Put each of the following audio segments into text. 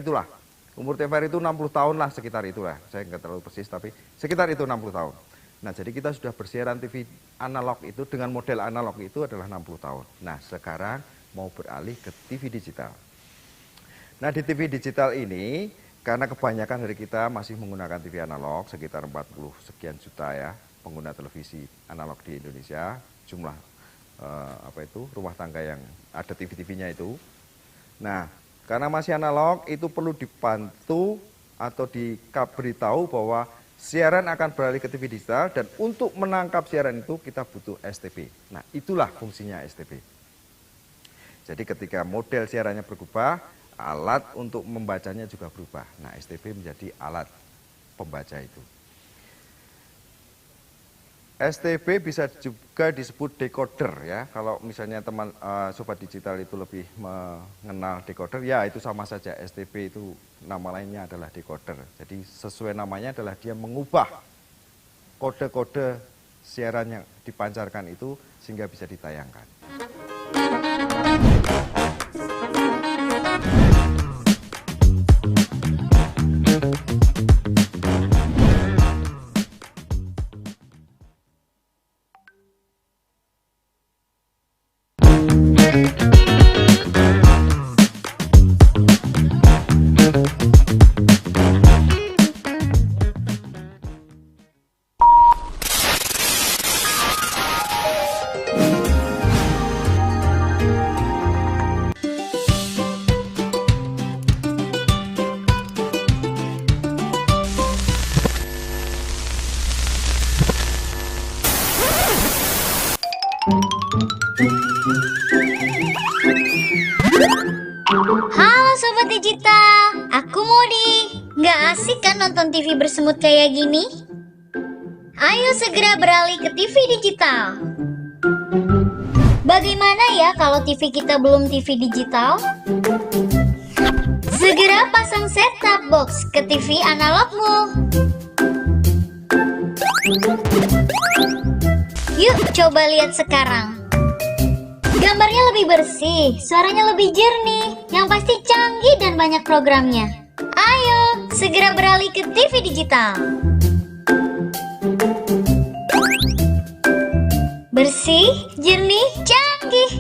itulah. Umur TVRI itu 60 tahun lah, sekitar itulah. Saya nggak terlalu persis, tapi sekitar itu 60 tahun. Nah, jadi kita sudah bersiaran TV analog itu dengan model analog itu adalah 60 tahun. Nah, sekarang mau beralih ke TV digital. Nah, di TV digital ini, karena kebanyakan dari kita masih menggunakan TV analog, sekitar 40 sekian juta ya, pengguna televisi analog di Indonesia, jumlah rumah tangga yang ada TV-TV-nya itu. Nah, karena masih analog, itu perlu dibantu atau diberitahu bahwa siaran akan beralih ke TV digital, dan untuk menangkap siaran itu kita butuh STB. Nah, itulah fungsinya STB. Jadi ketika model siarannya berubah, alat untuk membacanya juga berubah. Nah, STB menjadi alat pembaca itu. STB bisa juga disebut decoder ya. Kalau misalnya teman sobat digital itu lebih mengenal decoder, ya itu sama saja. STB itu nama lainnya adalah decoder. Jadi sesuai namanya adalah dia mengubah kode-kode siaran yang dipancarkan itu sehingga bisa ditayangkan. Halo Sobat Digital, aku Modi. Nggak asik kan nonton TV bersemut kayak gini? Ayo segera beralih ke TV digital. Bagaimana ya kalau TV kita belum TV digital? Segera pasang set-top box ke TV analogmu. Yuk coba lihat sekarang. Gambarnya lebih bersih, suaranya lebih jernih, yang pasti canggih dan banyak programnya. Ayo, segera beralih ke TV digital. Bersih, jernih, canggih.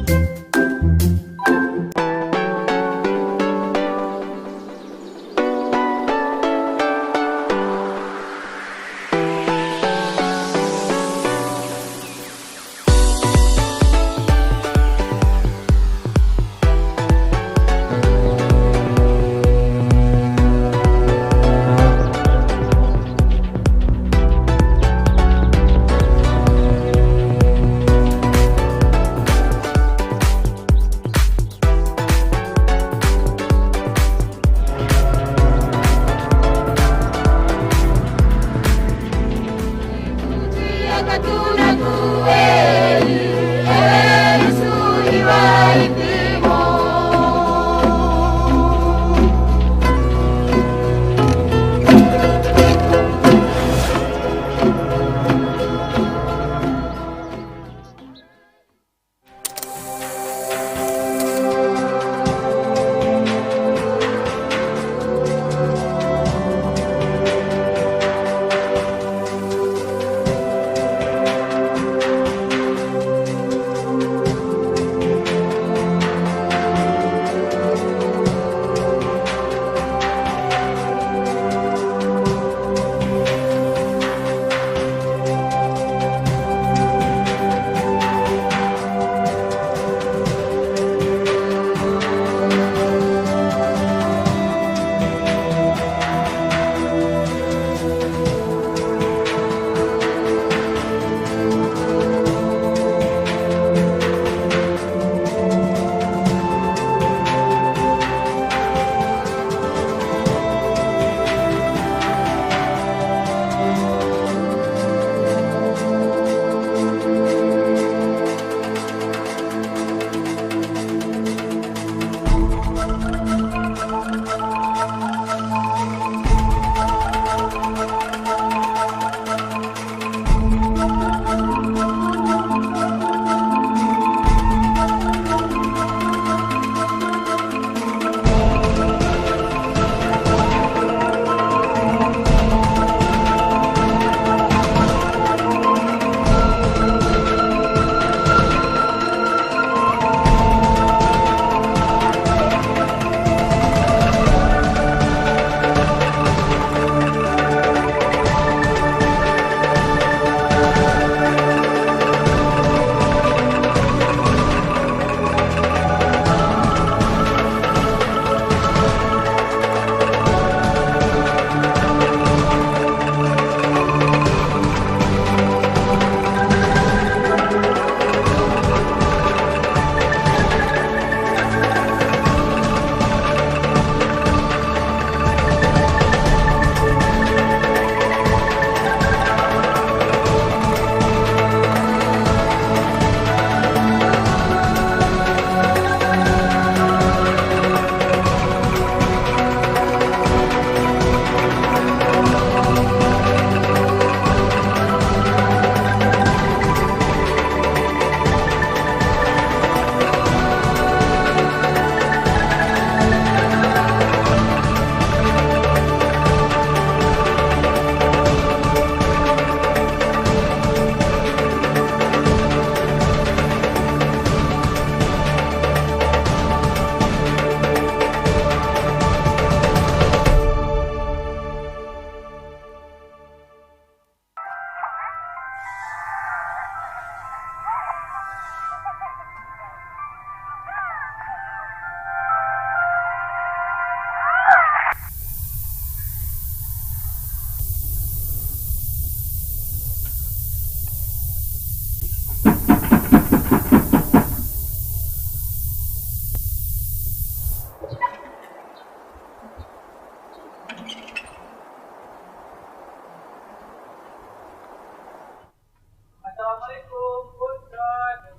Assalamualaikum, Ustaz.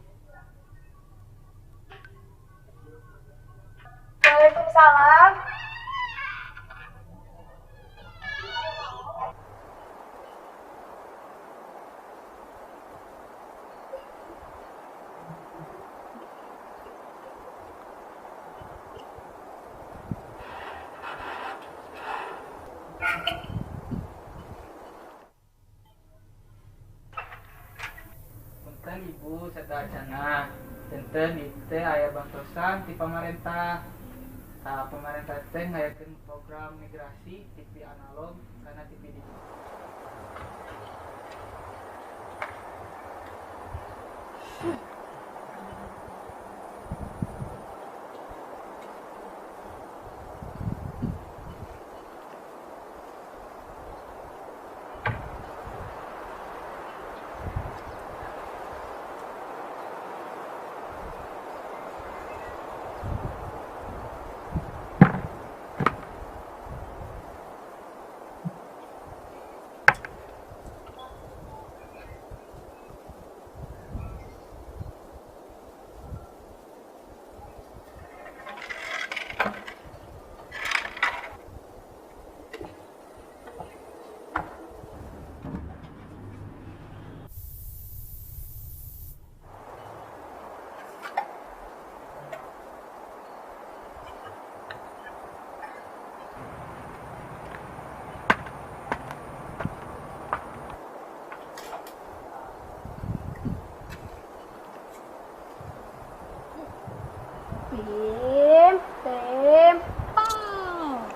Waalaikumsalam. Punten Ibu serta Acana. Tenten itu aya bantuan di pemerintah. Pemerintah teh ngayakeun program migrasi TV analog kana TV digital. Tim, tim, pong.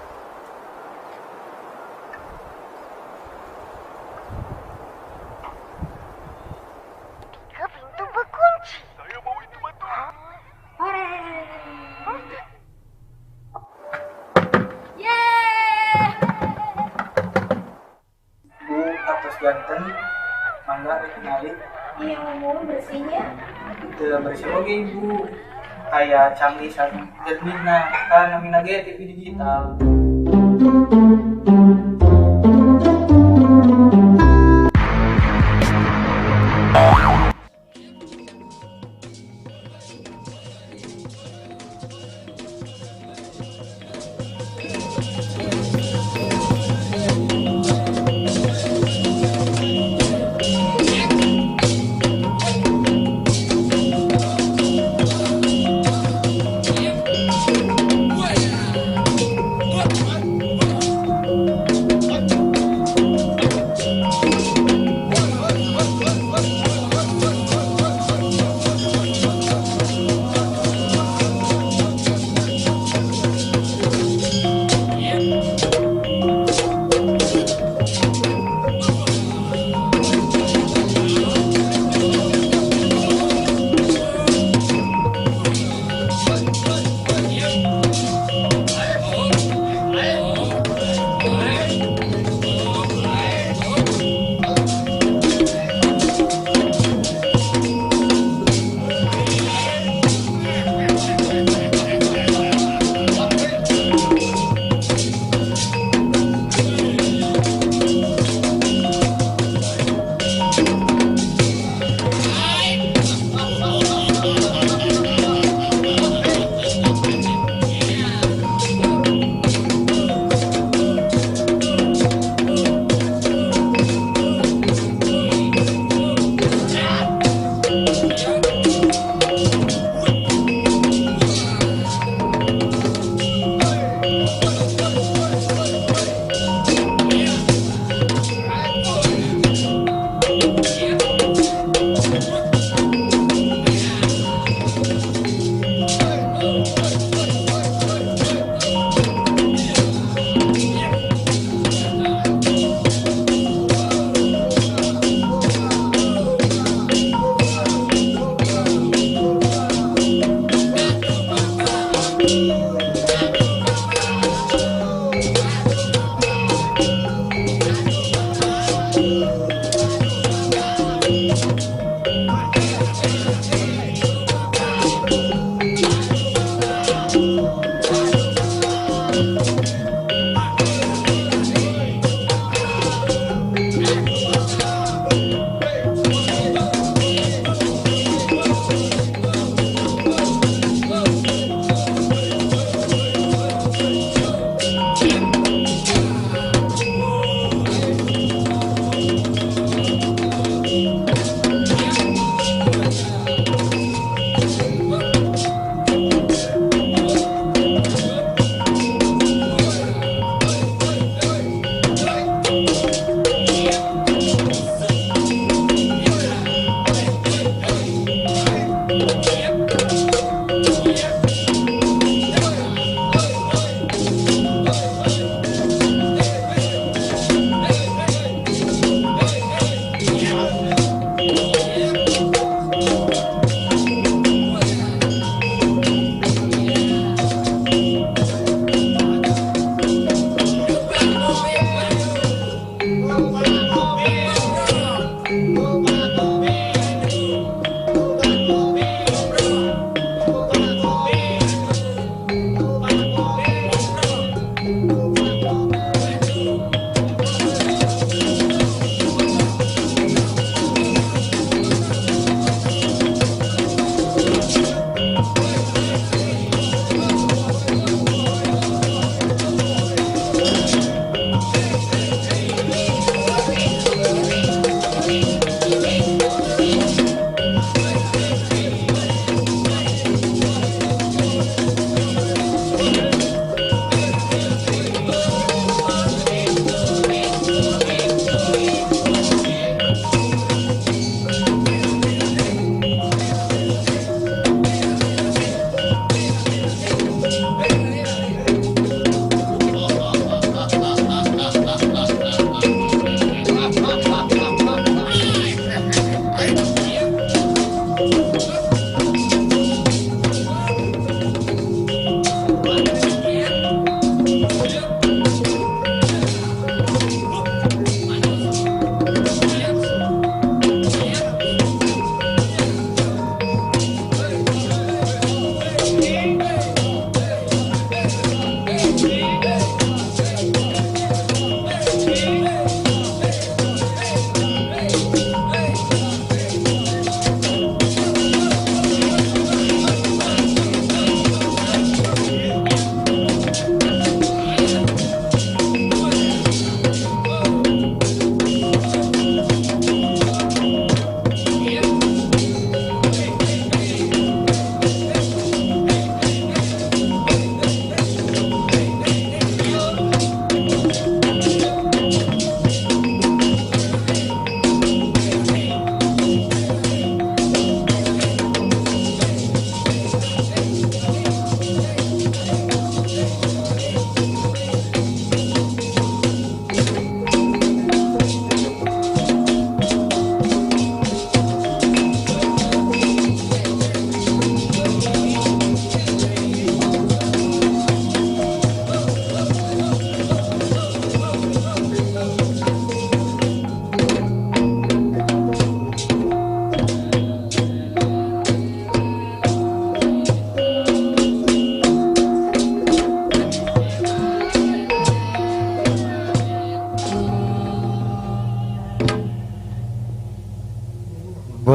Ke pintu berkunci. Saya mau itu bantuan. Yeay! Bu, atas ganteng, mangga dikenali. Iya, ngomong bersihnya. Itu bersih oke Ibu. Kayak canggih sama Germina, kan namanya TV digital.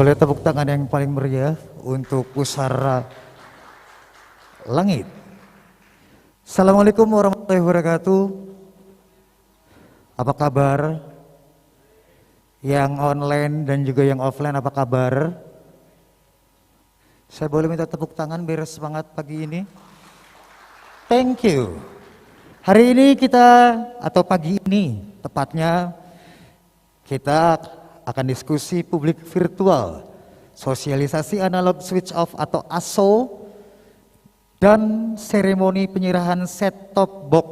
Boleh tepuk tangan yang paling meriah untuk Pusara Langit. Assalamualaikum warahmatullahi wabarakatuh. Apa kabar? Yang online dan juga yang offline apa kabar? Saya boleh minta tepuk tangan biar semangat pagi ini? Thank you. Hari ini kita, atau pagi ini tepatnya, kita akan diskusi publik virtual, sosialisasi analog switch off atau ASO, dan seremoni penyerahan set-top box.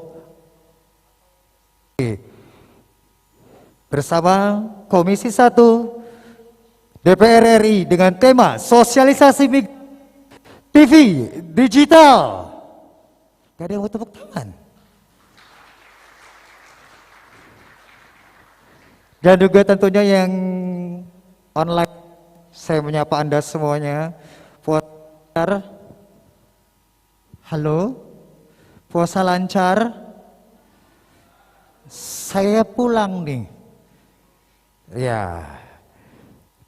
Bersama Komisi 1 DPR RI dengan tema sosialisasi TV digital. Gak ada yang mau tepuk tangan. Dan juga tentunya yang online, saya menyapa Anda semuanya. Puasa lancar? Halo? Puasa lancar? Saya pulang nih. Ya.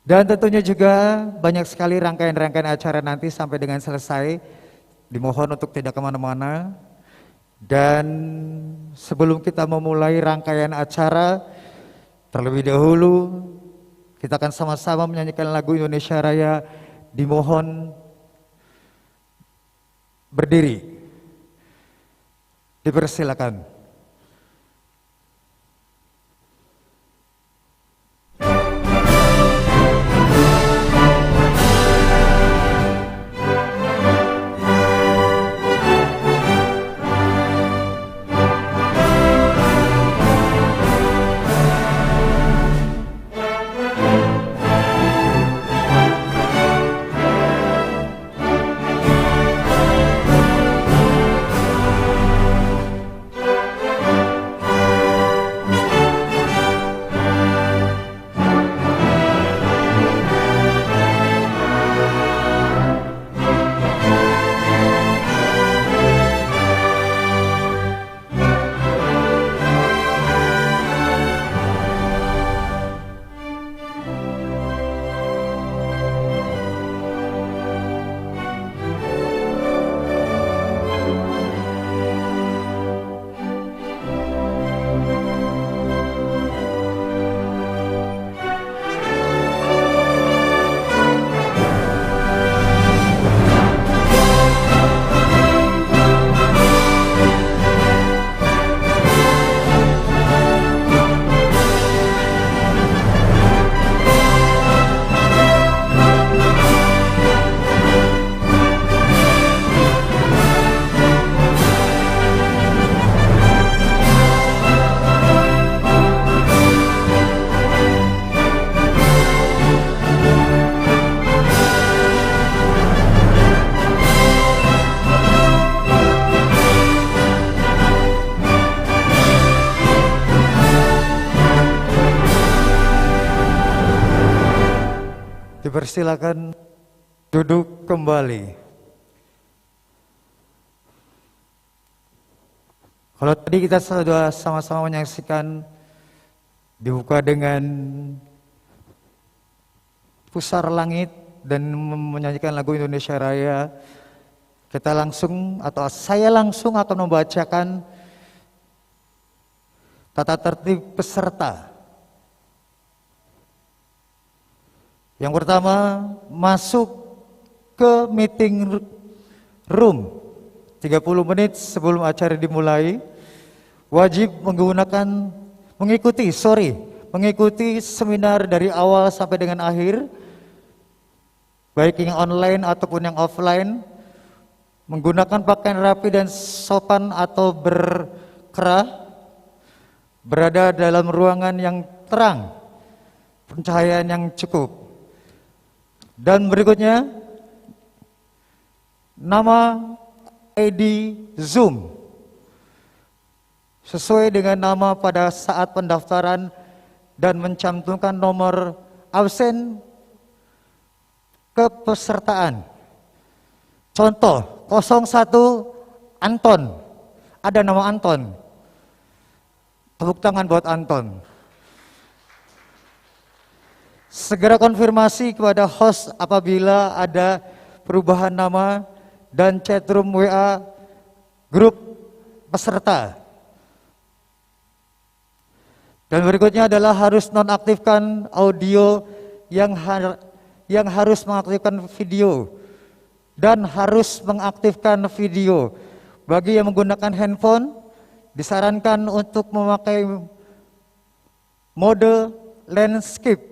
Dan tentunya juga banyak sekali rangkaian-rangkaian acara nanti sampai dengan selesai. Dimohon untuk tidak kemana-mana. Dan sebelum kita memulai rangkaian acara, terlebih dahulu kita akan sama-sama menyanyikan lagu Indonesia Raya. Dimohon berdiri. Dipersilakan. Dipersilakan duduk kembali. Kalau tadi kita sudah sama-sama menyaksikan dibuka dengan Pusara Langit dan menyanyikan lagu Indonesia Raya, kita langsung atau saya langsung akan membacakan tata tertib peserta. Yang pertama, masuk ke meeting room 30 menit sebelum acara dimulai. Wajib mengikuti seminar dari awal sampai dengan akhir, baik yang online ataupun yang offline. Menggunakan pakaian rapi dan sopan atau berkerah. Berada dalam ruangan yang terang, pencahayaan yang cukup. Dan berikutnya, nama ID Zoom sesuai dengan nama pada saat pendaftaran dan mencantumkan nomor absen kepesertaan. Contoh 01 Anton, ada nama Anton. Tepuk tangan buat Anton. segera konfirmasi kepada host apabila ada perubahan nama dan chatroom WA grup peserta. Dan berikutnya adalah harus nonaktifkan audio yang harus mengaktifkan video dan harus mengaktifkan video. Bagi yang menggunakan handphone disarankan untuk memakai mode landscape.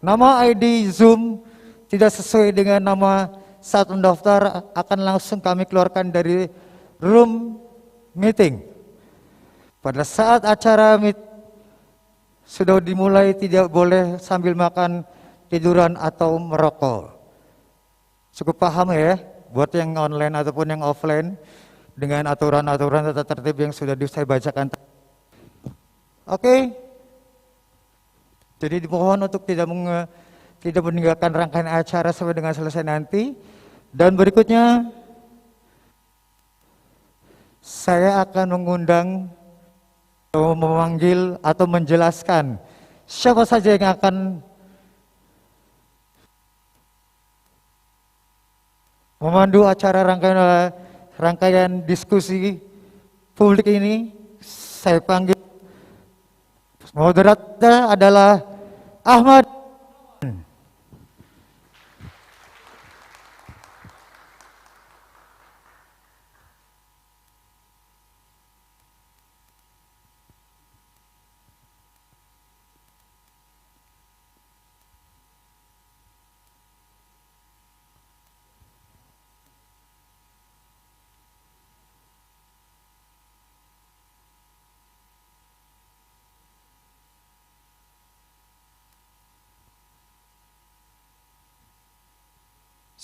Nama ID Zoom tidak sesuai dengan nama saat mendaftar akan langsung kami keluarkan dari room meeting. Pada saat acara sudah dimulai tidak boleh sambil makan, tiduran atau merokok. Cukup paham ya buat yang online ataupun yang offline dengan aturan-aturan tata tertib yang sudah saya bacakan. Oke. Jadi dimohon untuk tidak meninggalkan rangkaian acara sampai dengan selesai nanti. Dan berikutnya saya akan mengundang atau memanggil atau menjelaskan siapa saja yang akan memandu acara rangkaian diskusi publik ini. Saya panggil moderator adalah Ahmad.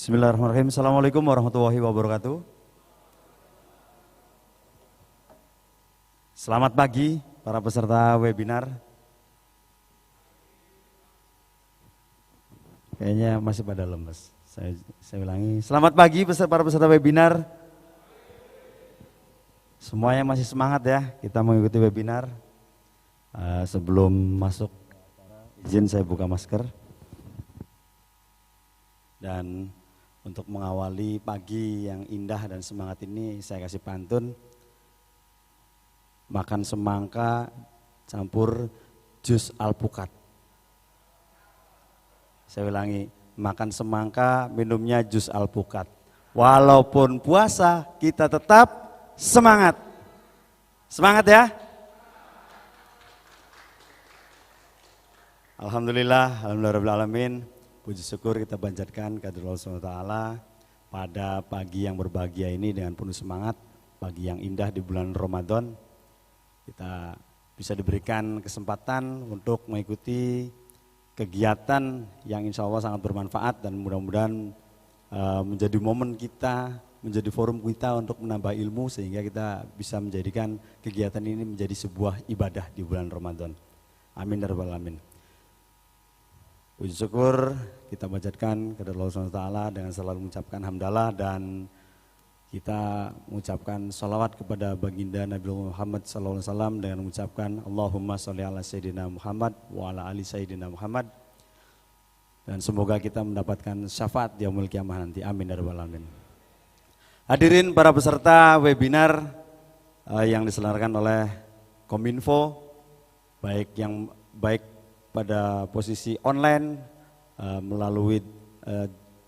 Bismillahirrahmanirrahim. Assalamualaikum warahmatullahi wabarakatuh. Selamat pagi para peserta webinar. Kayaknya masih pada lemes. Saya ulangi. Selamat pagi para peserta webinar. Semuanya masih semangat ya kita mengikuti webinar. Sebelum masuk izin saya buka masker. Dan untuk mengawali pagi yang indah dan semangat ini saya kasih pantun. Makan semangka campur jus alpukat. Saya ulangi, makan semangka minumnya jus alpukat. Walaupun puasa kita tetap semangat. Semangat ya. Alhamdulillah, alhamdulillahirrahmanirrahim. Puji syukur kita panjatkan kehadirat Allah SWT pada pagi yang berbahagia ini dengan penuh semangat, pagi yang indah di bulan Ramadan. Kita bisa diberikan kesempatan untuk mengikuti kegiatan yang insya Allah sangat bermanfaat dan mudah-mudahan menjadi momen kita, menjadi forum kita untuk menambah ilmu sehingga kita bisa menjadikan kegiatan ini menjadi sebuah ibadah di bulan Ramadan. Amin ya rabbal alamin. Puji syukur kita panjatkan kepada Allah SWT dengan selalu mengucapkan hamdalah dan kita mengucapkan salawat kepada baginda Nabi Muhammad SAW dengan mengucapkan Allahumma sholli ala Sayyidina Muhammad wa ala ali Sayyidina Muhammad dan semoga kita mendapatkan syafaat di yaumul kiamah nanti. Amin ya rabbal alamin. Hadirin para peserta webinar yang diselenggarakan oleh Kominfo, baik pada posisi online melalui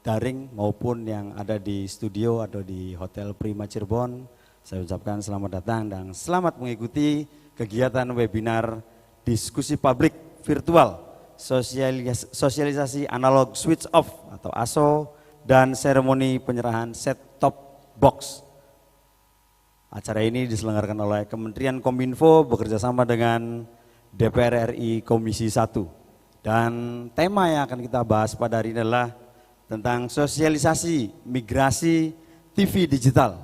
daring maupun yang ada di studio atau di Hotel Prima Cirebon. Saya ucapkan selamat datang dan selamat mengikuti kegiatan webinar diskusi publik virtual sosialisasi analog switch off atau ASO dan seremoni penyerahan set top box. Acara ini diselenggarakan oleh Kementerian Kominfo bekerjasama dengan DPR RI Komisi 1 dan tema yang akan kita bahas pada hari ini adalah tentang sosialisasi migrasi TV digital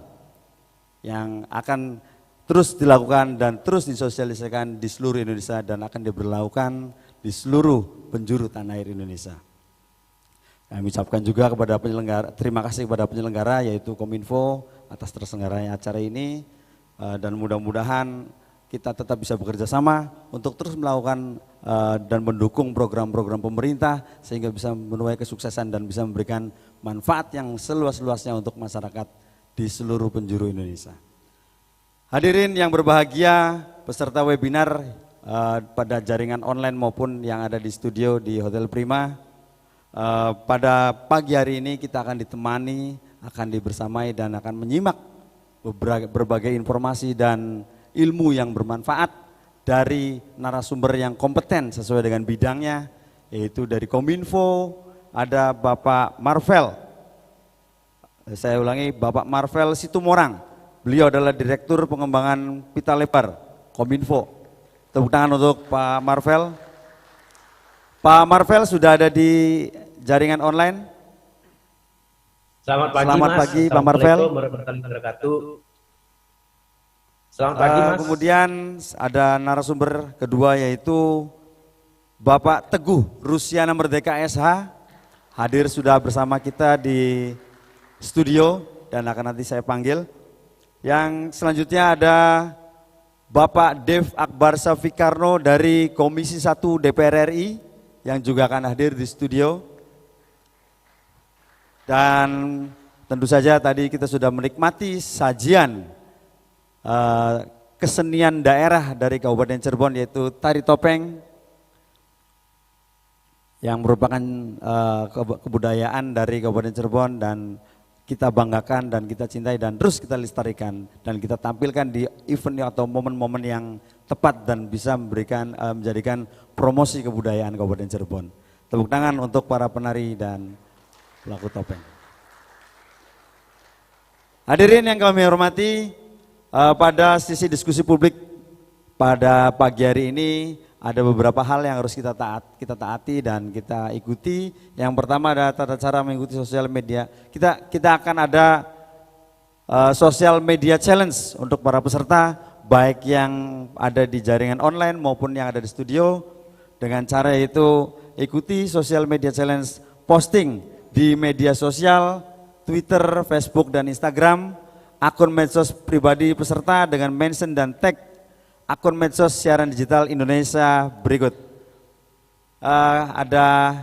yang akan terus dilakukan dan terus disosialisasikan di seluruh Indonesia dan akan diberlakukan di seluruh penjuru tanah air Indonesia. Kami ucapkan juga kepada penyelenggara, terima kasih kepada penyelenggara yaitu Kominfo atas terselenggaranya acara ini dan mudah-mudahan kita tetap bisa bekerja sama untuk terus melakukan dan mendukung program-program pemerintah sehingga bisa menuai kesuksesan dan bisa memberikan manfaat yang seluas-luasnya untuk masyarakat di seluruh penjuru Indonesia. Hadirin yang berbahagia, peserta webinar pada jaringan online maupun yang ada di studio di Hotel Prima, pada pagi hari ini kita akan ditemani, akan dibersamai dan akan menyimak berbagai informasi dan ilmu yang bermanfaat dari narasumber yang kompeten sesuai dengan bidangnya, yaitu dari Kominfo ada Bapak Marvel. Saya ulangi, Bapak Marvel Situmorang. Beliau adalah Direktur Pengembangan Pita Lebar Kominfo. Tepuk tangan untuk Pak Marvel. Pak Marvel sudah ada di jaringan online. Selamat pagi, Selamat Mas. pagi, Pak Marvel. Assalamualaikum warahmatullahi wabarakatuh. Selamat pagi, Mas. Kemudian ada narasumber kedua yaitu Bapak Teguh Rusiana Merdeka SH. Hadir sudah bersama kita di studio dan akan nanti saya panggil. Yang selanjutnya ada Bapak Dev Akbar Safikarno dari Komisi 1 DPR RI yang juga akan hadir di studio. Dan tentu saja tadi kita sudah menikmati sajian kesenian daerah dari Kabupaten Cirebon yaitu tari topeng yang merupakan kebudayaan dari Kabupaten Cirebon dan kita banggakan dan kita cintai dan terus kita lestarikan dan kita tampilkan di event atau momen-momen yang tepat dan bisa menjadikan promosi kebudayaan Kabupaten Cirebon. Tepuk tangan untuk para penari dan pelaku topeng. Hadirin yang kami hormati, pada sisi diskusi publik pada pagi hari ini ada beberapa hal yang harus kita taati dan kita ikuti. Yang pertama adalah tata cara mengikuti sosial media. Kita akan ada sosial media challenge untuk para peserta, baik yang ada di jaringan online maupun yang ada di studio. Dengan cara itu ikuti sosial media challenge, posting di media sosial, Twitter, Facebook, dan Instagram, akun medsos pribadi peserta dengan mention dan tag akun medsos siaran digital Indonesia berikut. Ada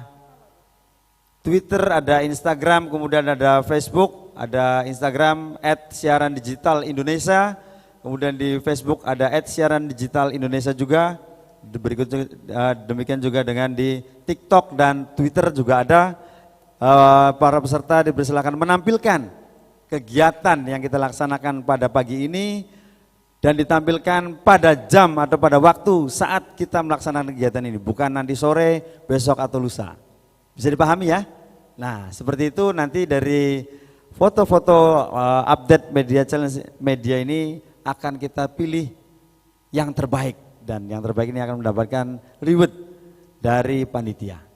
Twitter, ada Instagram, kemudian ada Facebook, ada Instagram @siarandigital_Indonesia, kemudian di Facebook ada @siarandigital_Indonesia juga. Berikut demikian juga dengan di TikTok dan Twitter juga ada. Para peserta dipersilakan menampilkan kegiatan yang kita laksanakan pada pagi ini dan ditampilkan pada jam atau pada waktu saat kita melaksanakan kegiatan ini, bukan nanti sore, besok atau lusa. Bisa dipahami ya? Nah, seperti itu nanti dari foto-foto update media challenge media ini akan kita pilih yang terbaik dan yang terbaik ini akan mendapatkan reward dari panitia.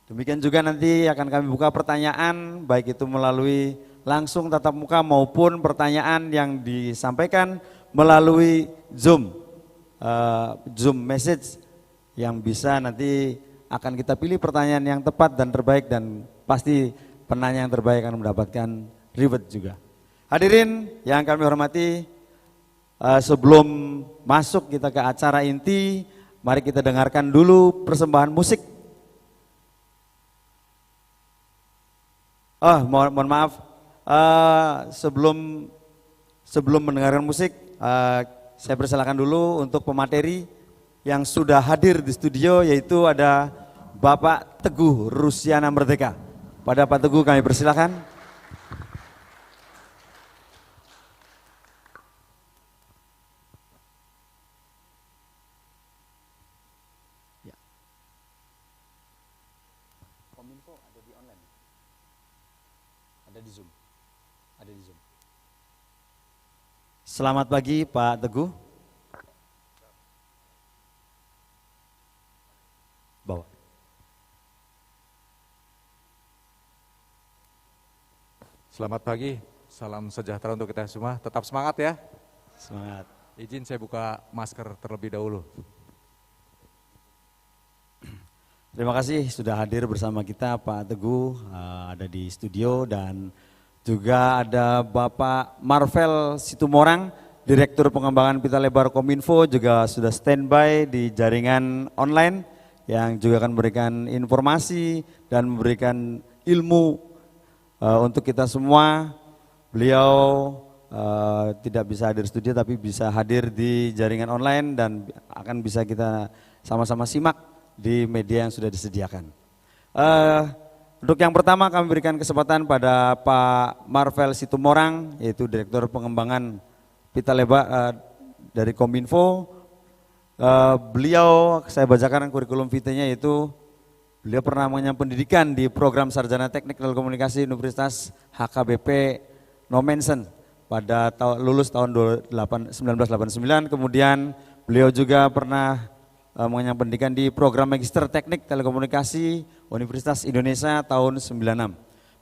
Demikian juga nanti akan kami buka pertanyaan baik itu melalui langsung tatap muka maupun pertanyaan yang disampaikan melalui Zoom message yang bisa nanti akan kita pilih pertanyaan yang tepat dan terbaik dan pasti penanya yang terbaik akan mendapatkan reward juga. Hadirin yang kami hormati, sebelum masuk kita ke acara inti, mari kita dengarkan dulu persembahan musik. Mohon maaf, sebelum mendengarkan musik, saya persilakan dulu untuk pemateri yang sudah hadir di studio, yaitu ada Bapak Teguh Rusiana Merdeka. Pada Pak Teguh kami persilakan. Kominfo ada di online, ada di Zoom, ada di Zoom. Selamat pagi Pak Teguh. Bawa. Selamat pagi, salam sejahtera untuk kita semua. Tetap semangat ya. Semangat. Izin saya buka masker terlebih dahulu. Terima kasih sudah hadir bersama kita Pak Teguh, ada di studio dan juga ada Bapak Marvel Situmorang, Direktur Pengembangan Pita Lebar Kominfo juga sudah standby di jaringan online yang juga akan memberikan informasi dan memberikan ilmu untuk kita semua. Beliau tidak bisa hadir studio tapi bisa hadir di jaringan online dan akan bisa kita sama-sama simak di media yang sudah disediakan. Untuk yang pertama kami berikan kesempatan pada Pak Marvel Situmorang, yaitu Direktur Pengembangan Pita Lebar dari Kominfo. Beliau, saya bacakan kurikulum vitae-nya, yaitu beliau pernah mengenyam pendidikan di program Sarjana Teknik Telekomunikasi Universitas HKBP Nomensen pada lulus tahun 1989. Kemudian beliau juga pernah mengenyam pendidikan di program Magister Teknik Telekomunikasi Universitas Indonesia tahun 96.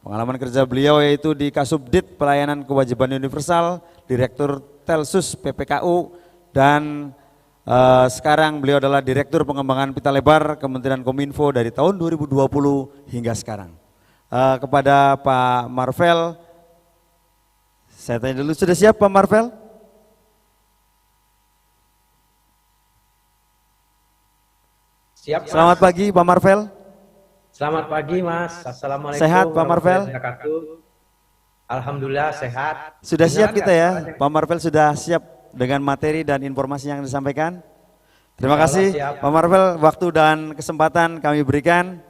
Pengalaman kerja beliau yaitu di Kasubdit Pelayanan Kewajiban Universal, Direktur Telsus PPKU, dan sekarang beliau adalah Direktur Pengembangan Pita Lebar Kementerian Kominfo dari tahun 2020 hingga sekarang. Kepada Pak Marvel, saya tanya dulu, sudah siap Pak Marvel? Siap, Mas. Selamat pagi Pak Marvel. Selamat pagi Mas. Assalamualaikum. Sehat Pak Marvel? Alhamdulillah sehat. Sudah siap kita ya, Suaranya? Pak Marvel sudah siap dengan materi dan informasi yang disampaikan. Terima kasih siap. Pak Marvel, waktu dan kesempatan kami berikan.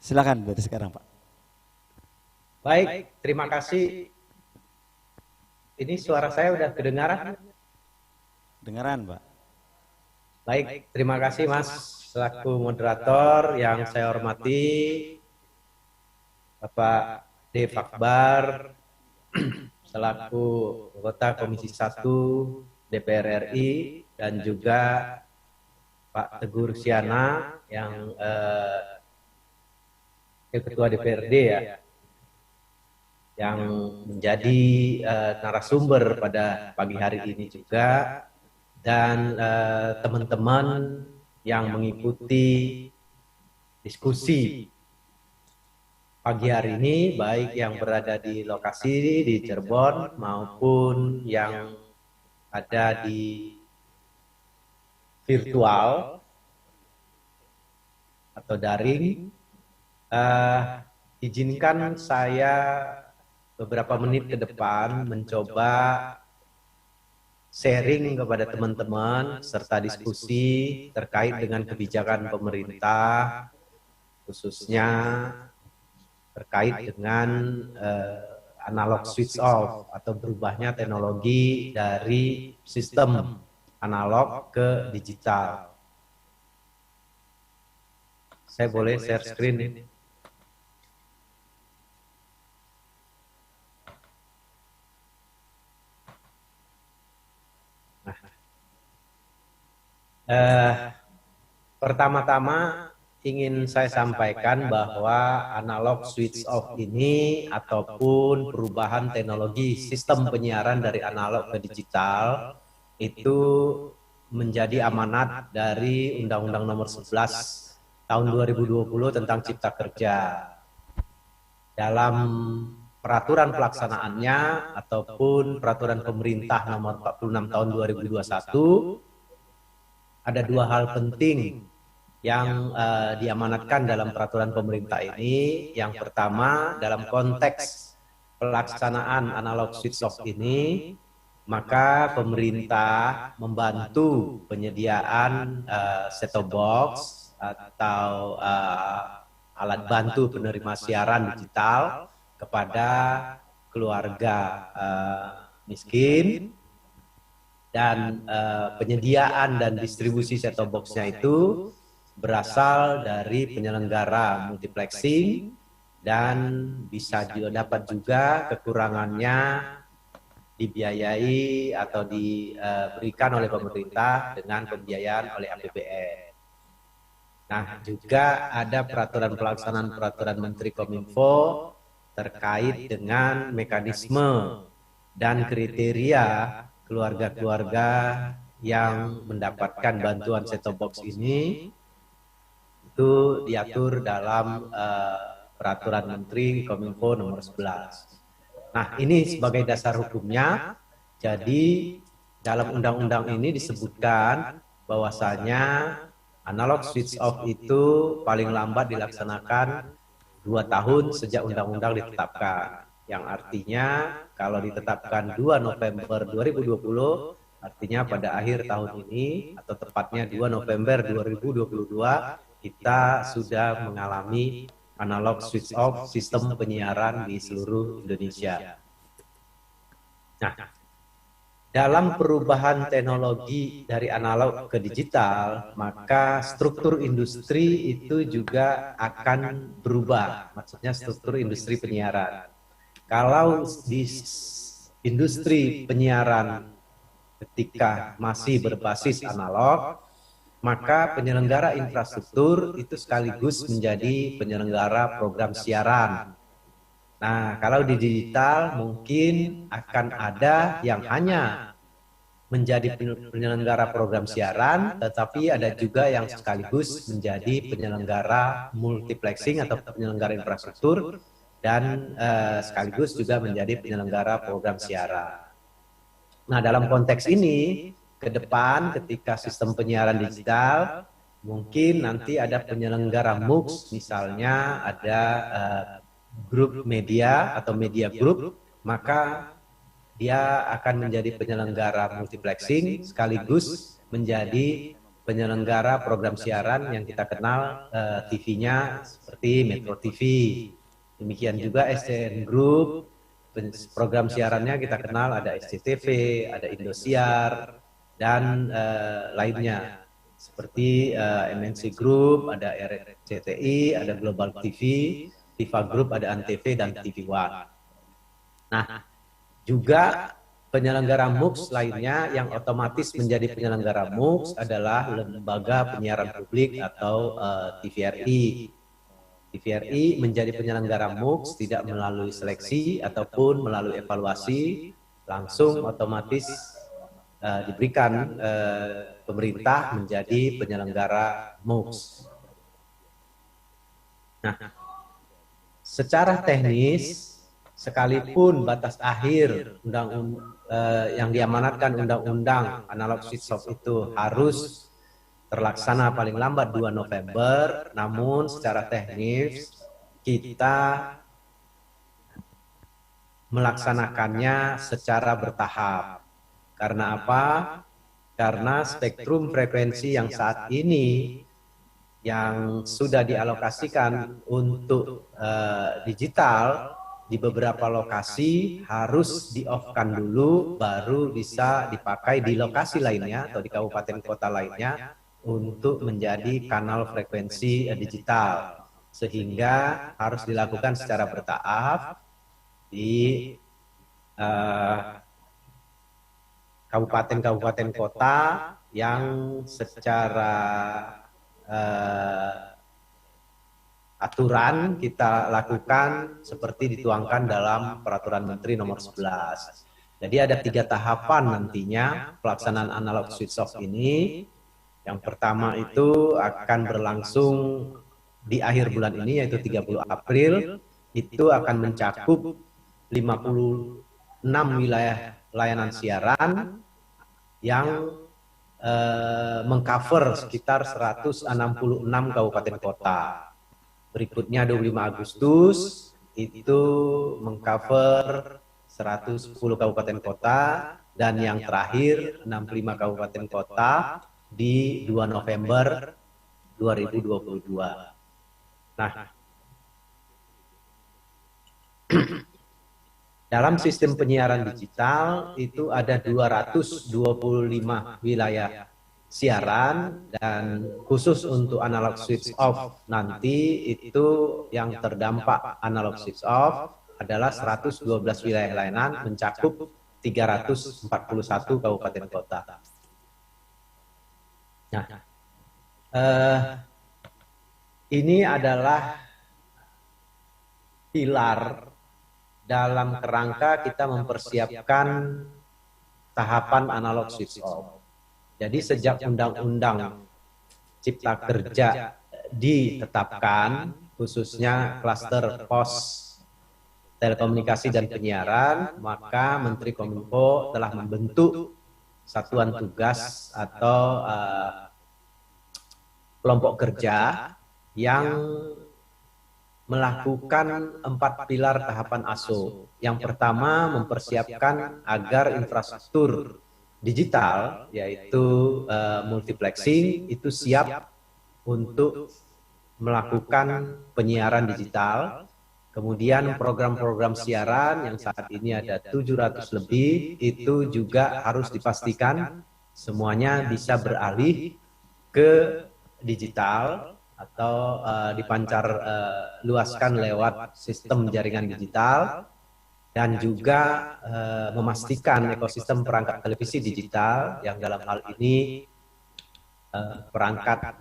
Silakan dari sekarang Pak. Baik, terima kasih. Ini suara saya udah kedengaran? Dengaran Pak. Baik, terima kasih Mas selaku moderator yang saya hormati, Bapak Dev Akbar selaku anggota Komisi 1 DPR RI, dan juga Pak Teguh Rusiana yang Ketua DPRD ya, yang menjadi narasumber pada pagi hari ini juga, dan teman-teman yang mengikuti diskusi pagi hari ini, baik yang berada di lokasi di Cirebon maupun yang ada di virtual atau daring. Izinkan saya beberapa menit ke depan mencoba sharing kepada teman-teman serta diskusi terkait dengan kebijakan pemerintah, khususnya terkait dengan analog switch off atau berubahnya teknologi dari sistem analog ke digital. Saya boleh share screen ini? Pertama-tama ingin saya sampaikan bahwa analog switch off ini ataupun perubahan teknologi sistem penyiaran dari analog ke digital itu menjadi amanat dari Undang-Undang Nomor 11 Tahun 2020 tentang Cipta Kerja. Dalam peraturan pelaksanaannya ataupun peraturan pemerintah Nomor 46 Tahun 2021 ada dua hal penting yang diamanatkan dalam peraturan pemerintah ini. Yang pertama, dalam konteks pelaksanaan analog switch off ini, maka pemerintah membantu penyediaan set-top box atau alat bantu penerima siaran digital kepada keluarga miskin. Dan penyediaan dan distribusi set-top box-nya itu berasal dari penyelenggara multiplexing, dan bisa dapat juga kekurangannya dibiayai atau diberikan oleh pemerintah dengan pembiayaan oleh APBN. Nah, juga ada peraturan pelaksanaan peraturan Menteri Kominfo terkait dengan mekanisme dan kriteria keluarga-keluarga yang mendapatkan bantuan set-top box ini, itu diatur dalam peraturan Menteri Kominfo nomor 11. Nah, ini sebagai dasar hukumnya. Jadi dalam undang-undang ini disebutkan bahwasanya analog switch off itu paling lambat dilaksanakan 2 tahun sejak undang-undang ditetapkan. Yang artinya kalau ditetapkan 2 November 2020, artinya pada akhir tahun ini atau tepatnya 2 November 2022 kita sudah mengalami analog switch off sistem penyiaran di seluruh Indonesia. Nah, dalam perubahan teknologi dari analog ke digital, maka struktur industri itu juga akan berubah. Maksudnya struktur industri penyiaran. Kalau di industri penyiaran ketika masih berbasis analog, maka penyelenggara infrastruktur itu sekaligus menjadi penyelenggara program siaran. Nah, kalau di digital mungkin akan ada yang hanya menjadi penyelenggara program siaran, tetapi ada juga yang sekaligus menjadi penyelenggara multiplexing atau penyelenggara infrastruktur, dan sekaligus juga menjadi penyelenggara program siaran. Nah, dalam konteks ini, ke depan ketika sistem penyiaran digital, mungkin nanti ada penyelenggara MUX, misalnya ada grup media atau media group, maka dia akan menjadi penyelenggara multiplexing sekaligus menjadi penyelenggara program siaran yang kita kenal TV-nya seperti Metro TV. Demikian juga SCN Group, program siarannya kita kenal ada SCTV, ada Indosiar, dan lainnya. Seperti MNC Group, ada RCTI, ada Global TV, Viva Group, ada Antv, dan TV One. Nah, juga penyelenggara MUX lainnya yang otomatis menjadi penyelenggara MUX adalah lembaga penyiaran publik atau TVRI. TVRI menjadi penyelenggara MUX tidak melalui seleksi ataupun melalui evaluasi, langsung otomatis diberikan pemerintah menjadi penyelenggara MUX. Nah, secara teknis, sekalipun batas akhir yang diamanatkan undang-undang analog switch off itu harus terlaksana paling lambat 2 November, namun secara teknis kita melaksanakannya secara bertahap. Karena apa? Karena spektrum frekuensi yang saat ini yang sudah dialokasikan untuk digital di beberapa lokasi harus di-off-kan dulu, baru bisa dipakai di lokasi lainnya atau di kabupaten kota lainnya untuk menjadi kanal frekuensi digital. Sehingga harus dilakukan secara bertahap di kabupaten-kabupaten kota yang secara aturan kita lakukan seperti dituangkan dalam Peraturan Menteri Nomor 11. Jadi ada 3 tahapan nantinya pelaksanaan analog switch off ini. Yang pertama itu akan berlangsung di akhir bulan ini, yaitu 30 April. Itu akan mencakup 56 wilayah layanan siaran yang mengcover sekitar 166 kabupaten kota. Berikutnya 25 Agustus itu mengcover 110 kabupaten kota, dan yang terakhir 65 kabupaten kota di 2 November 2022. Nah, dalam sistem penyiaran digital itu ada 225 wilayah siaran, dan khusus untuk analog switch off nanti itu yang terdampak analog switch off adalah 112 wilayah layanan mencakup 341 kabupaten kota. Nah, ini adalah pilar dalam kerangka kita mempersiapkan tahapan analog switch off. Jadi sejak Undang-Undang Cipta Kerja ditetapkan, khususnya klaster pos, telekomunikasi dan penyiaran, maka Menteri Kominfo telah membentuk satuan tugas atau kelompok kerja yang melakukan 4 pilar tahapan ASO. Yang pertama, mempersiapkan agar infrastruktur digital, yaitu multiplexing, itu siap untuk melakukan penyiaran digital. Kemudian program-program siaran yang saat ini ada 700 lebih, itu juga harus dipastikan semuanya bisa beralih ke digital atau dipancar luaskan lewat sistem jaringan digital, dan juga memastikan ekosistem perangkat televisi digital yang dalam hal ini perangkat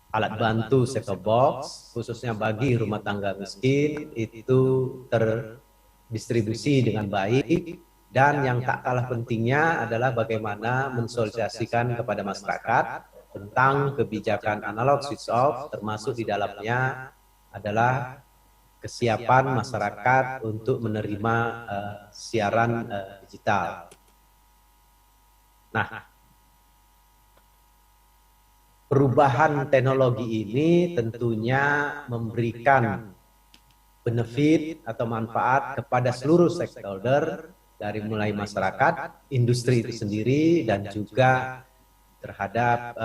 alat bantu set-top box khususnya bagi rumah tangga miskin itu terdistribusi dengan baik. Dan yang tak kalah pentingnya adalah bagaimana mensosialisasikan kepada masyarakat tentang kebijakan analog switch off, termasuk di dalamnya adalah kesiapan masyarakat untuk menerima siaran digital. Nah, perubahan teknologi ini tentunya memberikan benefit atau manfaat kepada seluruh stakeholder, dari mulai masyarakat, industri itu sendiri, dan juga terhadap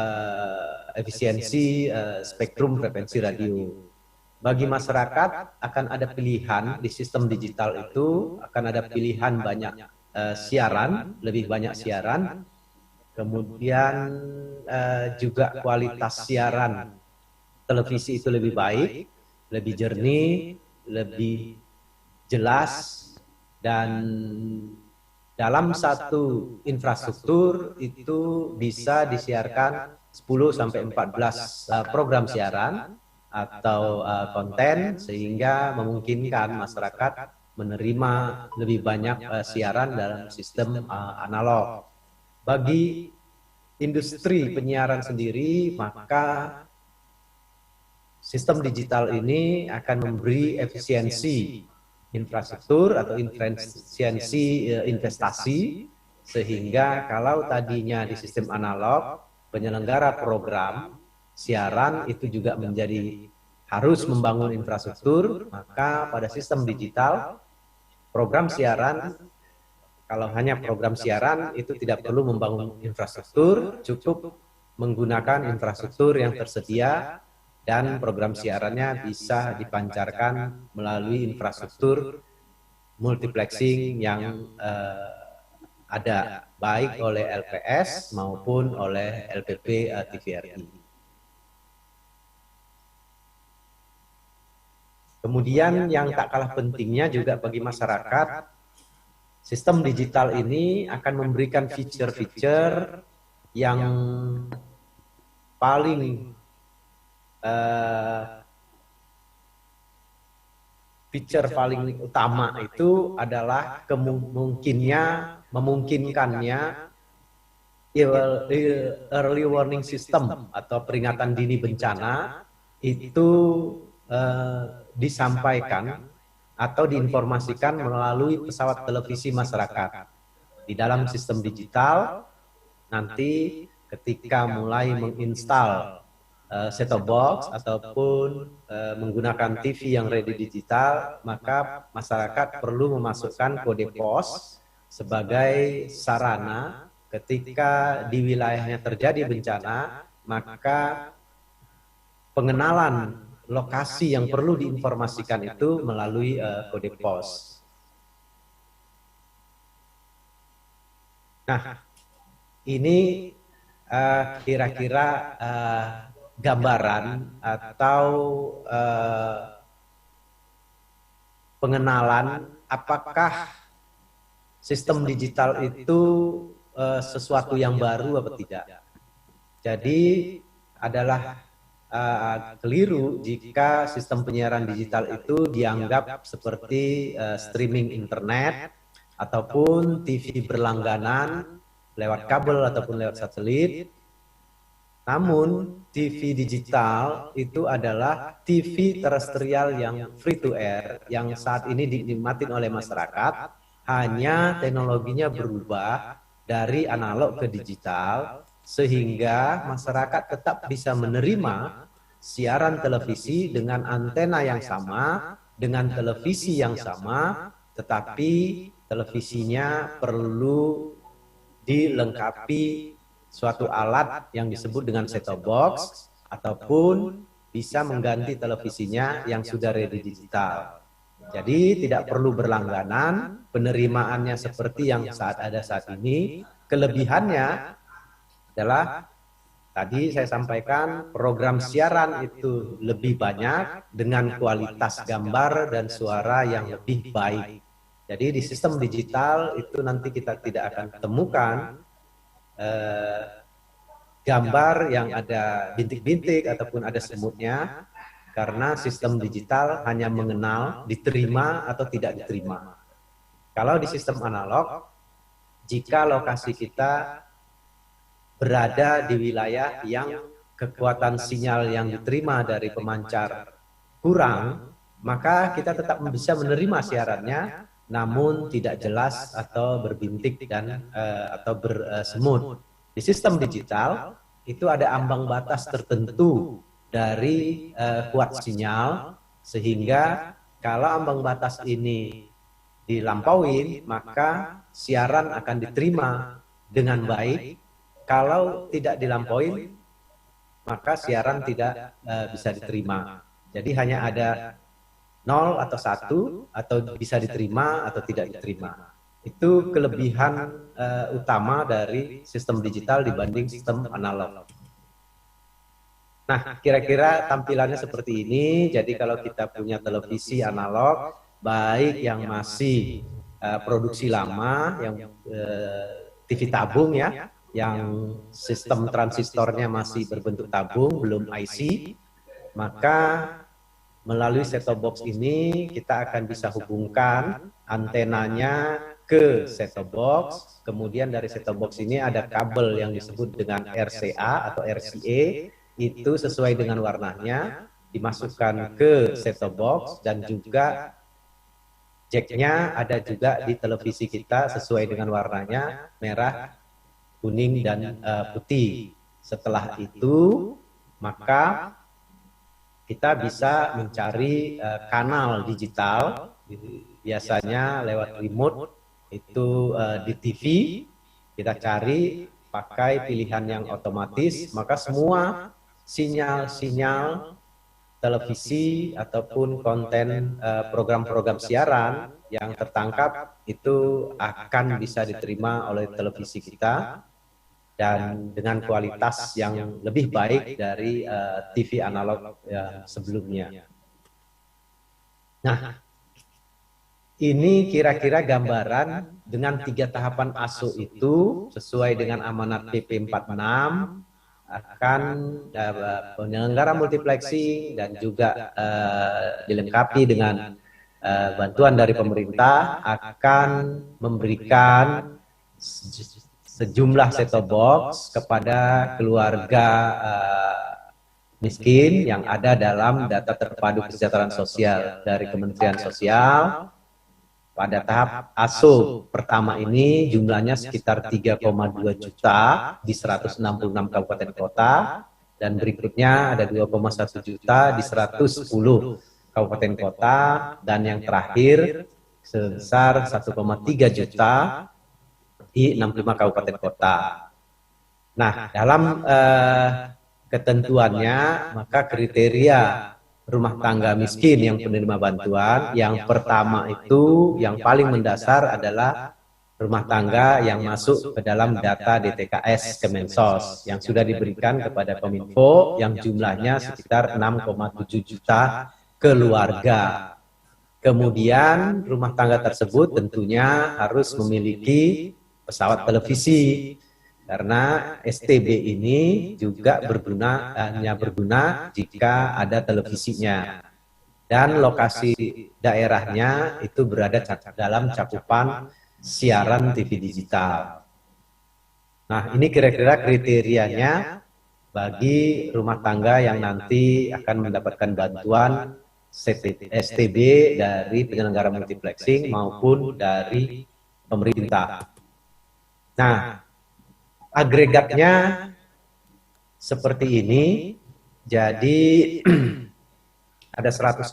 efisiensi spektrum frekuensi radio. Bagi masyarakat akan ada pilihan di sistem digital itu, akan ada pilihan banyak siaran, lebih banyak siaran, kemudian juga kualitas siaran televisi itu lebih baik, lebih jernih, lebih jelas, dan dalam satu infrastruktur itu bisa disiarkan 10-14 program siaran atau konten, sehingga memungkinkan masyarakat menerima lebih banyak siaran dalam sistem analog. Bagi industri penyiaran sendiri, maka sistem digital ini akan memberi efisiensi infrastruktur atau efisiensi investasi, sehingga kalau tadinya di sistem analog penyelenggara program siaran itu juga menjadi harus membangun infrastruktur, maka pada sistem digital program siaran, kalau hanya program siaran itu tidak perlu membangun infrastruktur, cukup menggunakan infrastruktur yang tersedia, dan program siarannya bisa dipancarkan melalui infrastruktur multiplexing yang ada, baik oleh LPS maupun oleh LPP TVRI. Kemudian yang tak kalah pentingnya juga bagi masyarakat, sistem digital ini akan memberikan fitur-fitur yang paling fitur paling utama itu adalah memungkinkannya early warning system atau peringatan dini bencana itu disampaikan atau diinformasikan melalui pesawat televisi masyarakat. Di dalam sistem digital, nanti ketika mulai menginstal set-top box ataupun menggunakan TV yang ready digital, maka masyarakat perlu memasukkan kode pos sebagai sarana ketika di wilayahnya terjadi bencana, maka pengenalan lokasi yang perlu diinformasikan itu melalui kode pos. Nah, ini kira-kira gambaran atau pengenalan apakah sistem digital itu sesuatu yang baru atau tidak. Jadi adalah keliru jika sistem penyiaran digital itu dianggap seperti streaming internet ataupun TV berlangganan lewat kabel ataupun lewat satelit. Namun TV digital itu adalah TV terestrial yang free to air yang saat ini dinikmati oleh masyarakat, hanya teknologinya berubah dari analog ke digital sehingga masyarakat tetap bisa menerima siaran televisi dengan antena yang sama, dengan televisi yang sama, tetapi televisinya perlu dilengkapi suatu alat yang disebut dengan set-top box ataupun bisa mengganti televisinya yang sudah ready digital. Jadi tidak perlu berlangganan, penerimaannya seperti yang saat ini. Kelebihannya adalah tadi saya sampaikan program siaran itu lebih banyak dengan kualitas gambar dan suara yang lebih baik. Jadi di sistem digital itu nanti kita tidak akan temukan gambar yang ada bintik-bintik ataupun ada semutnya, karena sistem digital hanya mengenal diterima atau tidak diterima. Kalau di sistem analog, jika lokasi kita berada di wilayah yang kekuatan sinyal yang diterima dari pemancar kurang, maka kita tetap bisa menerima siarannya, namun tidak jelas atau berbintik dan atau bersemut. Di sistem digital itu ada ambang batas tertentu dari kuat sinyal, sehingga kalau ambang batas ini dilampaui, maka siaran akan diterima dengan baik. Kalau tidak dilampaui, maka siaran tidak bisa diterima. Jadi hanya ada 0 atau 1, atau bisa diterima atau tidak diterima. Itu kelebihan utama dari sistem digital dibanding sistem analog. Nah, kira-kira tampilannya seperti ini. Jadi kalau kita punya televisi analog, baik yang masih produksi lama, yang TV tabung ya, yang sistem transistornya masih berbentuk tabung, belum IC, maka melalui set-top box ini kita akan bisa hubungkan antenanya ke set-top box. Kemudian dari set-top box ini ada kabel yang disebut dengan RCA atau RCA, itu sesuai dengan warnanya dimasukkan ke set-top box, dan juga jacknya ada juga di televisi kita sesuai dengan warnanya, merah, kuning, dan putih. Setelah itu maka kita bisa mencari kanal digital, biasanya lewat remote, itu di TV kita cari pakai pilihan yang otomatis, maka semua sinyal-sinyal televisi ataupun konten program-program siaran yang tertangkap itu akan bisa diterima oleh televisi kita, dan dengan kualitas yang lebih baik dari TV analog sebelumnya. Nah, ini kira-kira gambaran dengan 3 tahapan ASO itu sesuai dengan amanat PP 46 akan penyelenggara multiplexing dan juga dilengkapi dengan bantuan dari pemerintah akan memberikan sejumlah set-top box kepada keluarga miskin yang ada dalam data terpadu kesejahteraan sosial dari Kementerian Sosial. Pada tahap ASO pertama ini jumlahnya sekitar 3,2 juta di 166 kabupaten kota, dan berikutnya ada 2,1 juta di 110 kabupaten kota, dan yang terakhir sebesar 1,3 juta di 65 kabupaten kota. Nah, dalam ketentuannya, maka kriteria rumah tangga miskin yang penerima bantuan, yang pertama itu yang paling mendasar adalah rumah tangga yang masuk ke dalam data DTKS Kemensos yang sudah diberikan kepada Kominfo, yang jumlahnya sekitar 6,7 juta keluarga. Kemudian rumah tangga tersebut tentunya harus memiliki pesawat televisi, karena STB ini juga hanya berguna jika ada televisinya, dan lokasi daerahnya itu berada dalam cakupan siaran TV digital. Nah, ini kira-kira kriterianya bagi rumah tangga yang nanti akan mendapatkan bantuan STB dari penyelenggara multiplexing maupun dari pemerintah. Nah, agregatnya seperti ini. Jadi ada 166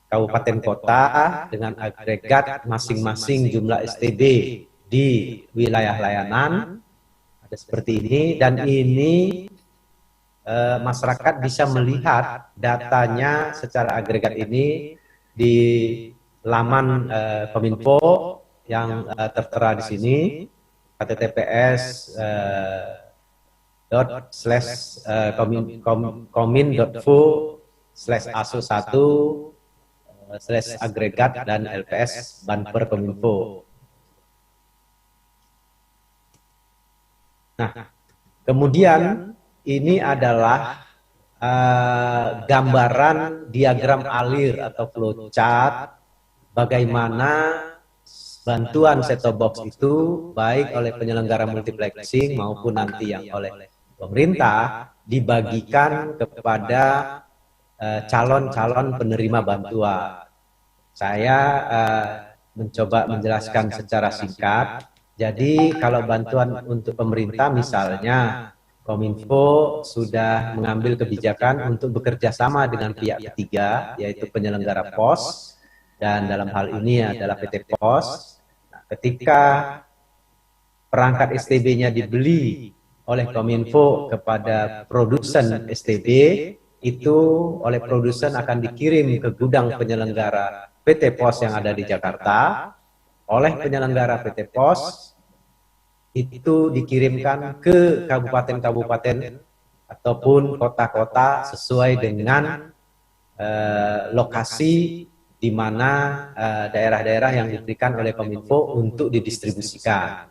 kabupaten kota dengan agregat masing-masing jumlah STB di wilayah layanan. Ada seperti ini, dan ini masyarakat bisa melihat datanya secara agregat ini di laman Kominfo yang tertera di sini, https://komin.fu/aso1/agregat dan LPS Banper Kominfo. Nah, kemudian ini adalah gambaran diagram alir atau flowchart bagaimana bantuan set-top box itu baik oleh penyelenggara multiplexing maupun nanti yang oleh pemerintah dibagikan kepada calon-calon penerima bantuan. Saya mencoba menjelaskan secara singkat. Jadi kalau bantuan untuk pemerintah misalnya Kominfo sudah mengambil kebijakan untuk bekerja sama dengan pihak ketiga, yaitu penyelenggara POS, dan dalam hal ini adalah PT POS. Nah, ketika perangkat STB-nya dibeli oleh Kominfo kepada produsen STB, itu oleh produsen akan dikirim ke gudang penyelenggara PT POS yang ada di Jakarta. Oleh penyelenggara PT POS itu dikirimkan ke kabupaten-kabupaten ataupun kota-kota sesuai dengan lokasi di mana daerah-daerah yang diberikan oleh Kominfo untuk didistribusikan.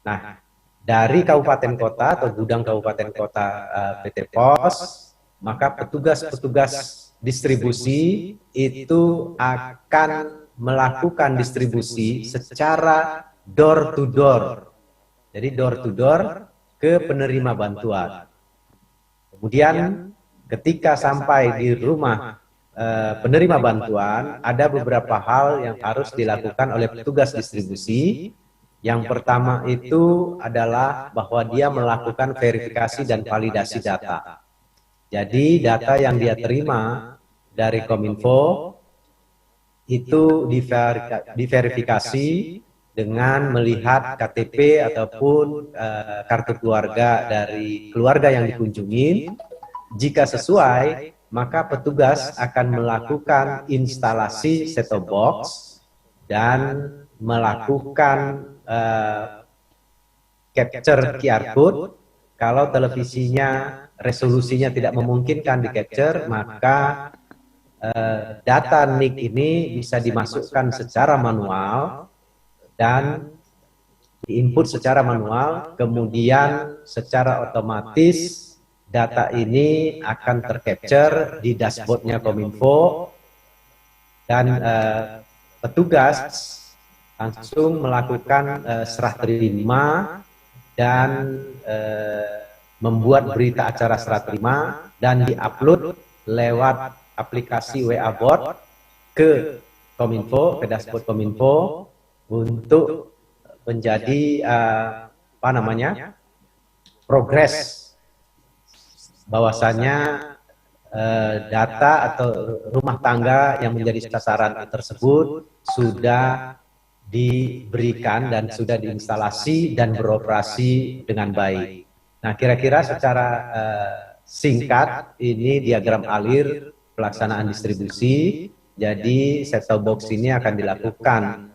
Nah, dari kabupaten kota atau gudang kabupaten kota PT POS, maka petugas-petugas distribusi itu akan melakukan distribusi secara door to door. Jadi door to door ke penerima bantuan. Kemudian ketika sampai di rumah penerima bantuan, ada beberapa hal yang harus dilakukan oleh petugas distribusi. Yang pertama itu adalah bahwa dia melakukan verifikasi dan validasi data. Jadi data yang dia terima dari Kominfo itu diverifikasi dengan melihat KTP ataupun kartu keluarga dari keluarga yang dikunjungi. Jika sesuai, maka petugas akan melakukan instalasi set-top box dan melakukan capture QR code. Kalau televisinya resolusinya tidak memungkinkan di capture, maka data NIK ini bisa dimasukkan secara manual dan diinput secara manual, kemudian secara otomatis data ini akan tercapture di dashboardnya Kominfo, dan petugas langsung melakukan serah terima dan membuat berita acara serah terima dan diupload lewat aplikasi WA Bot ke Kominfo, ke dashboard Kominfo, untuk menjadi progres bahwasannya data atau rumah tangga yang menjadi sasaran tersebut sudah diberikan dan sudah diinstalasi dan beroperasi dengan baik. Nah, kira-kira secara singkat ini diagram alir pelaksanaan distribusi. Jadi set-top box ini akan dilakukan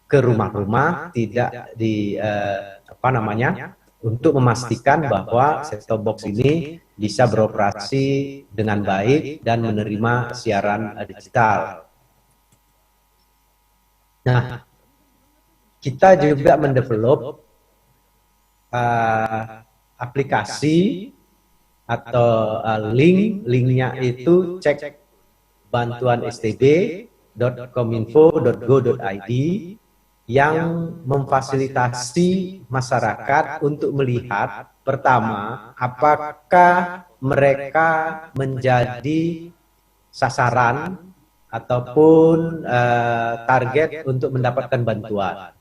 ke rumah-rumah, tidak di untuk memastikan bahwa set-top box ini bisa beroperasi dengan baik dan menerima siaran digital. Nah, kita juga mendevelop aplikasi atau linknya itu cek bantuan stb.kominfo.go.id yang memfasilitasi masyarakat untuk melihat pertama apakah mereka menjadi sasaran ataupun target untuk mendapatkan bantuan.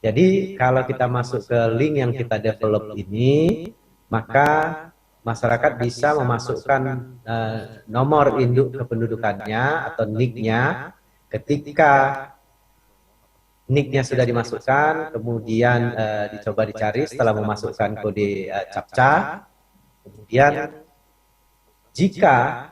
Jadi kalau kita masuk ke link yang kita develop ini, maka masyarakat bisa memasukkan nomor induk kependudukannya atau NIK-nya. Ketika NIK-nya sudah dimasukkan, kemudian dicoba dicari setelah memasukkan kode CAPTCA. Kemudian jika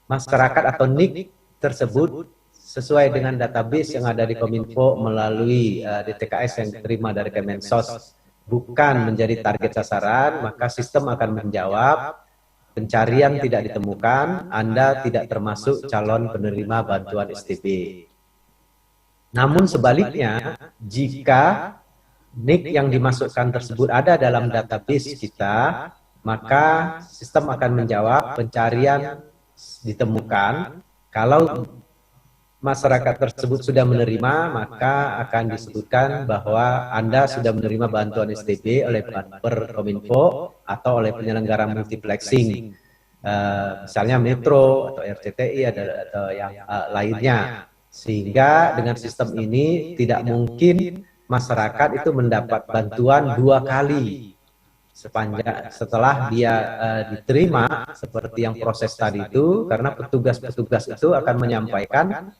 masyarakat atau NIK tersebut sesuai dengan database yang ada di Kominfo melalui DTKS yang diterima dari Kemensos bukan menjadi target sasaran, maka sistem akan menjawab pencarian tidak ditemukan, Anda tidak termasuk calon penerima bantuan STB. Namun sebaliknya, jika NIK yang dimasukkan tersebut ada dalam database kita, maka sistem akan menjawab pencarian ditemukan. Kalau masyarakat tersebut sudah menerima, maka akan disebutkan bahwa Anda sudah menerima bantuan STB oleh Kominfo atau oleh penyelenggara multiplexing, misalnya Metro atau RCTI atau yang lainnya. Sehingga dengan sistem ini tidak mungkin masyarakat itu mendapat bantuan 2 kali setelah dia diterima, seperti yang proses tadi itu, karena petugas-petugas itu akan menyampaikan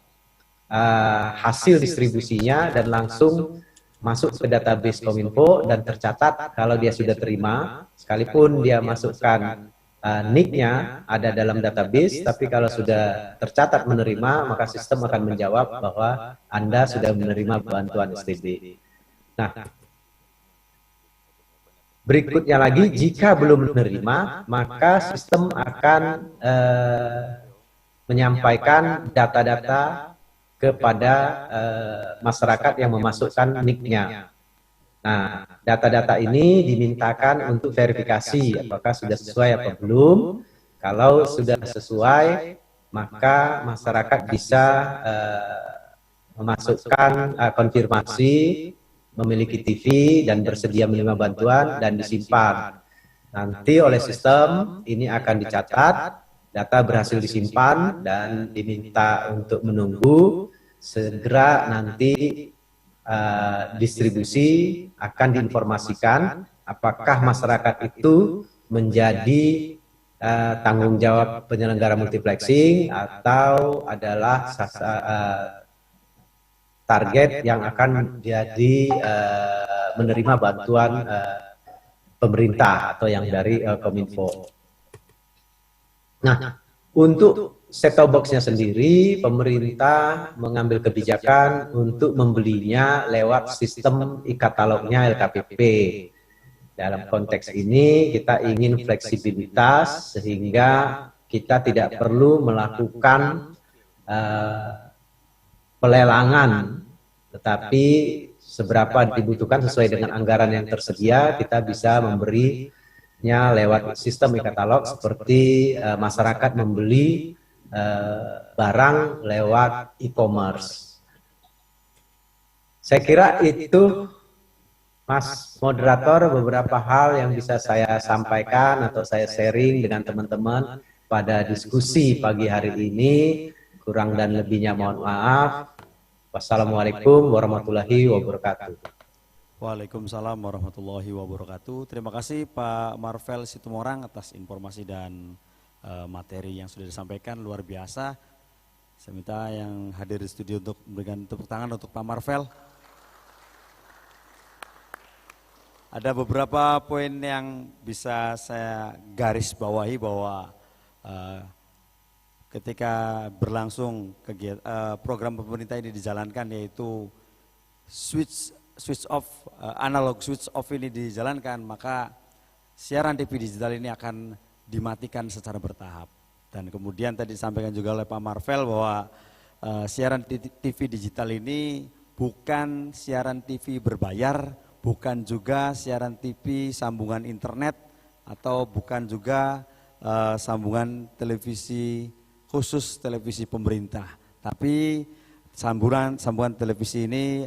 hasil distribusinya dan langsung masuk ke database Kominfo dan tercatat kalau dia sudah terima, sekalipun dia masukkan NIK-nya ada dalam database, tapi kalau sudah tercatat menerima, maka sistem akan menjawab bahwa Anda sudah menerima bantuan STB. Nah, berikutnya lagi, jika belum menerima, maka sistem akan menyampaikan data-data kepada masyarakat yang memasukkan NIK-nya. Nah, data-data ini dimintakan untuk verifikasi apakah sudah sesuai atau belum. Kalau sudah sesuai, maka masyarakat bisa memasukkan konfirmasi, memiliki TV dan bersedia menerima bantuan dan disimpan. Nanti oleh sistem ini akan dicatat, data berhasil disimpan dan diminta untuk menunggu. Segera nanti distribusi akan diinformasikan apakah masyarakat itu menjadi tanggung jawab penyelenggara multiplexing atau adalah target yang akan jadi menerima bantuan pemerintah atau yang dari Kominfo. Nah, untuk set-top box-nya sendiri, pemerintah mengambil kebijakan untuk membelinya lewat sistem e-katalognya LKPP. Dalam konteks ini, kita ingin fleksibilitas sehingga kita tidak perlu melakukan pelelangan, tetapi seberapa dibutuhkan sesuai dengan anggaran yang tersedia, kita bisa memberinya lewat sistem e-katalog seperti masyarakat membeli barang lewat e-commerce. Saya kira itu, Mas Moderator, beberapa hal yang bisa saya sampaikan atau saya sharing dengan teman-teman pada diskusi pagi hari ini. Kurang dan lebihnya mohon maaf. Wassalamualaikum warahmatullahi wabarakatuh. Waalaikumsalam warahmatullahi wabarakatuh. Terima kasih Pak Marvel Situmorang atas informasi dan materi yang sudah disampaikan, luar biasa. Saya minta yang hadir di studio untuk memberikan tepuk tangan untuk Pak Marvel. Ada beberapa poin yang bisa saya garis bawahi bahwa ketika berlangsung program pemerintah ini dijalankan, yaitu switch off, analog switch off ini dijalankan, maka siaran TV digital ini akan dimatikan secara bertahap. Dan kemudian tadi disampaikan juga oleh Pak Marvel bahwa siaran TV digital ini bukan siaran TV berbayar, bukan juga siaran TV sambungan internet, atau bukan juga sambungan televisi khusus televisi pemerintah. Tapi sambungan televisi ini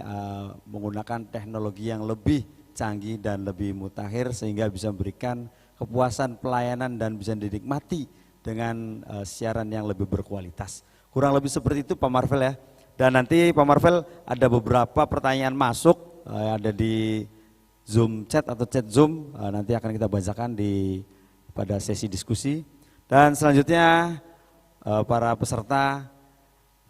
menggunakan teknologi yang lebih canggih dan lebih mutakhir sehingga bisa memberikan kepuasan pelayanan dan bisa dinikmati dengan siaran yang lebih berkualitas. Kurang lebih seperti itu Pak Marvel ya. Dan nanti Pak Marvel ada beberapa pertanyaan masuk, ada di Zoom chat atau chat Zoom, nanti akan kita bacakan pada sesi diskusi. Dan selanjutnya para peserta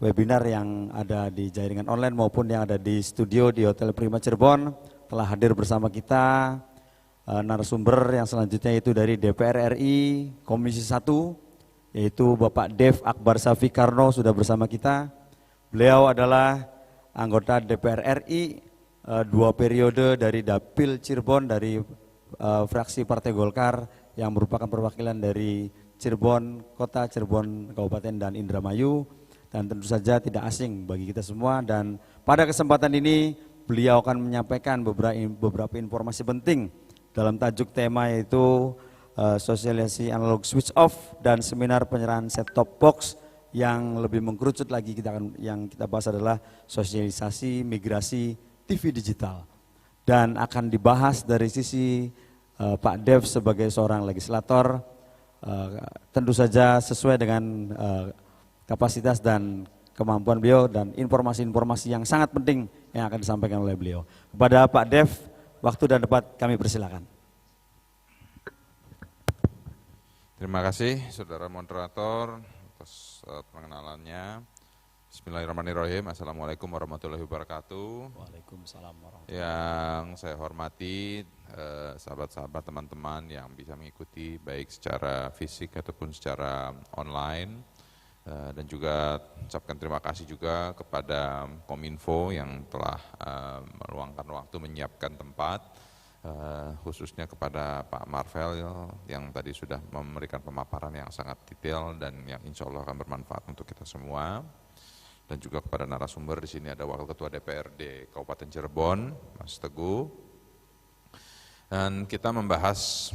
webinar yang ada di jaringan online maupun yang ada di studio di Hotel Prima Cirebon telah hadir bersama kita. Narasumber yang selanjutnya itu dari DPR RI Komisi 1, yaitu Bapak Dev Akbar Safi Karno sudah bersama kita. Beliau adalah anggota DPR RI 2 periode dari Dapil Cirebon, dari fraksi Partai Golkar yang merupakan perwakilan dari Cirebon Kota, Cirebon Kabupaten dan Indramayu, dan tentu saja tidak asing bagi kita semua. Dan pada kesempatan ini beliau akan menyampaikan beberapa informasi penting dalam tajuk tema yaitu sosialisasi analog switch off dan seminar penyerahan set top box. Yang lebih mengkerucut lagi yang kita bahas adalah sosialisasi migrasi TV digital, dan akan dibahas dari sisi Pak Dev sebagai seorang legislator, tentu saja sesuai dengan kapasitas dan kemampuan beliau dan informasi-informasi yang sangat penting yang akan disampaikan oleh beliau. Kepada Pak Dev, waktu dan tempat kami persilakan. Terima kasih saudara moderator atas pengenalannya. Bismillahirrahmanirrahim. Assalamualaikum warahmatullahi wabarakatuh. Waalaikumsalam warahmatullahi wabarakatuh. Yang saya hormati sahabat-sahabat, teman-teman yang bisa mengikuti baik secara fisik ataupun secara online, dan juga ucapkan terima kasih juga kepada Kominfo yang telah meluangkan waktu menyiapkan tempat, khususnya kepada Pak Marvel yang tadi sudah memberikan pemaparan yang sangat detail dan yang insya Allah akan bermanfaat untuk kita semua. Dan juga kepada narasumber di sini ada Wakil Ketua DPRD Kabupaten Cirebon, Mas Teguh. Dan kita membahas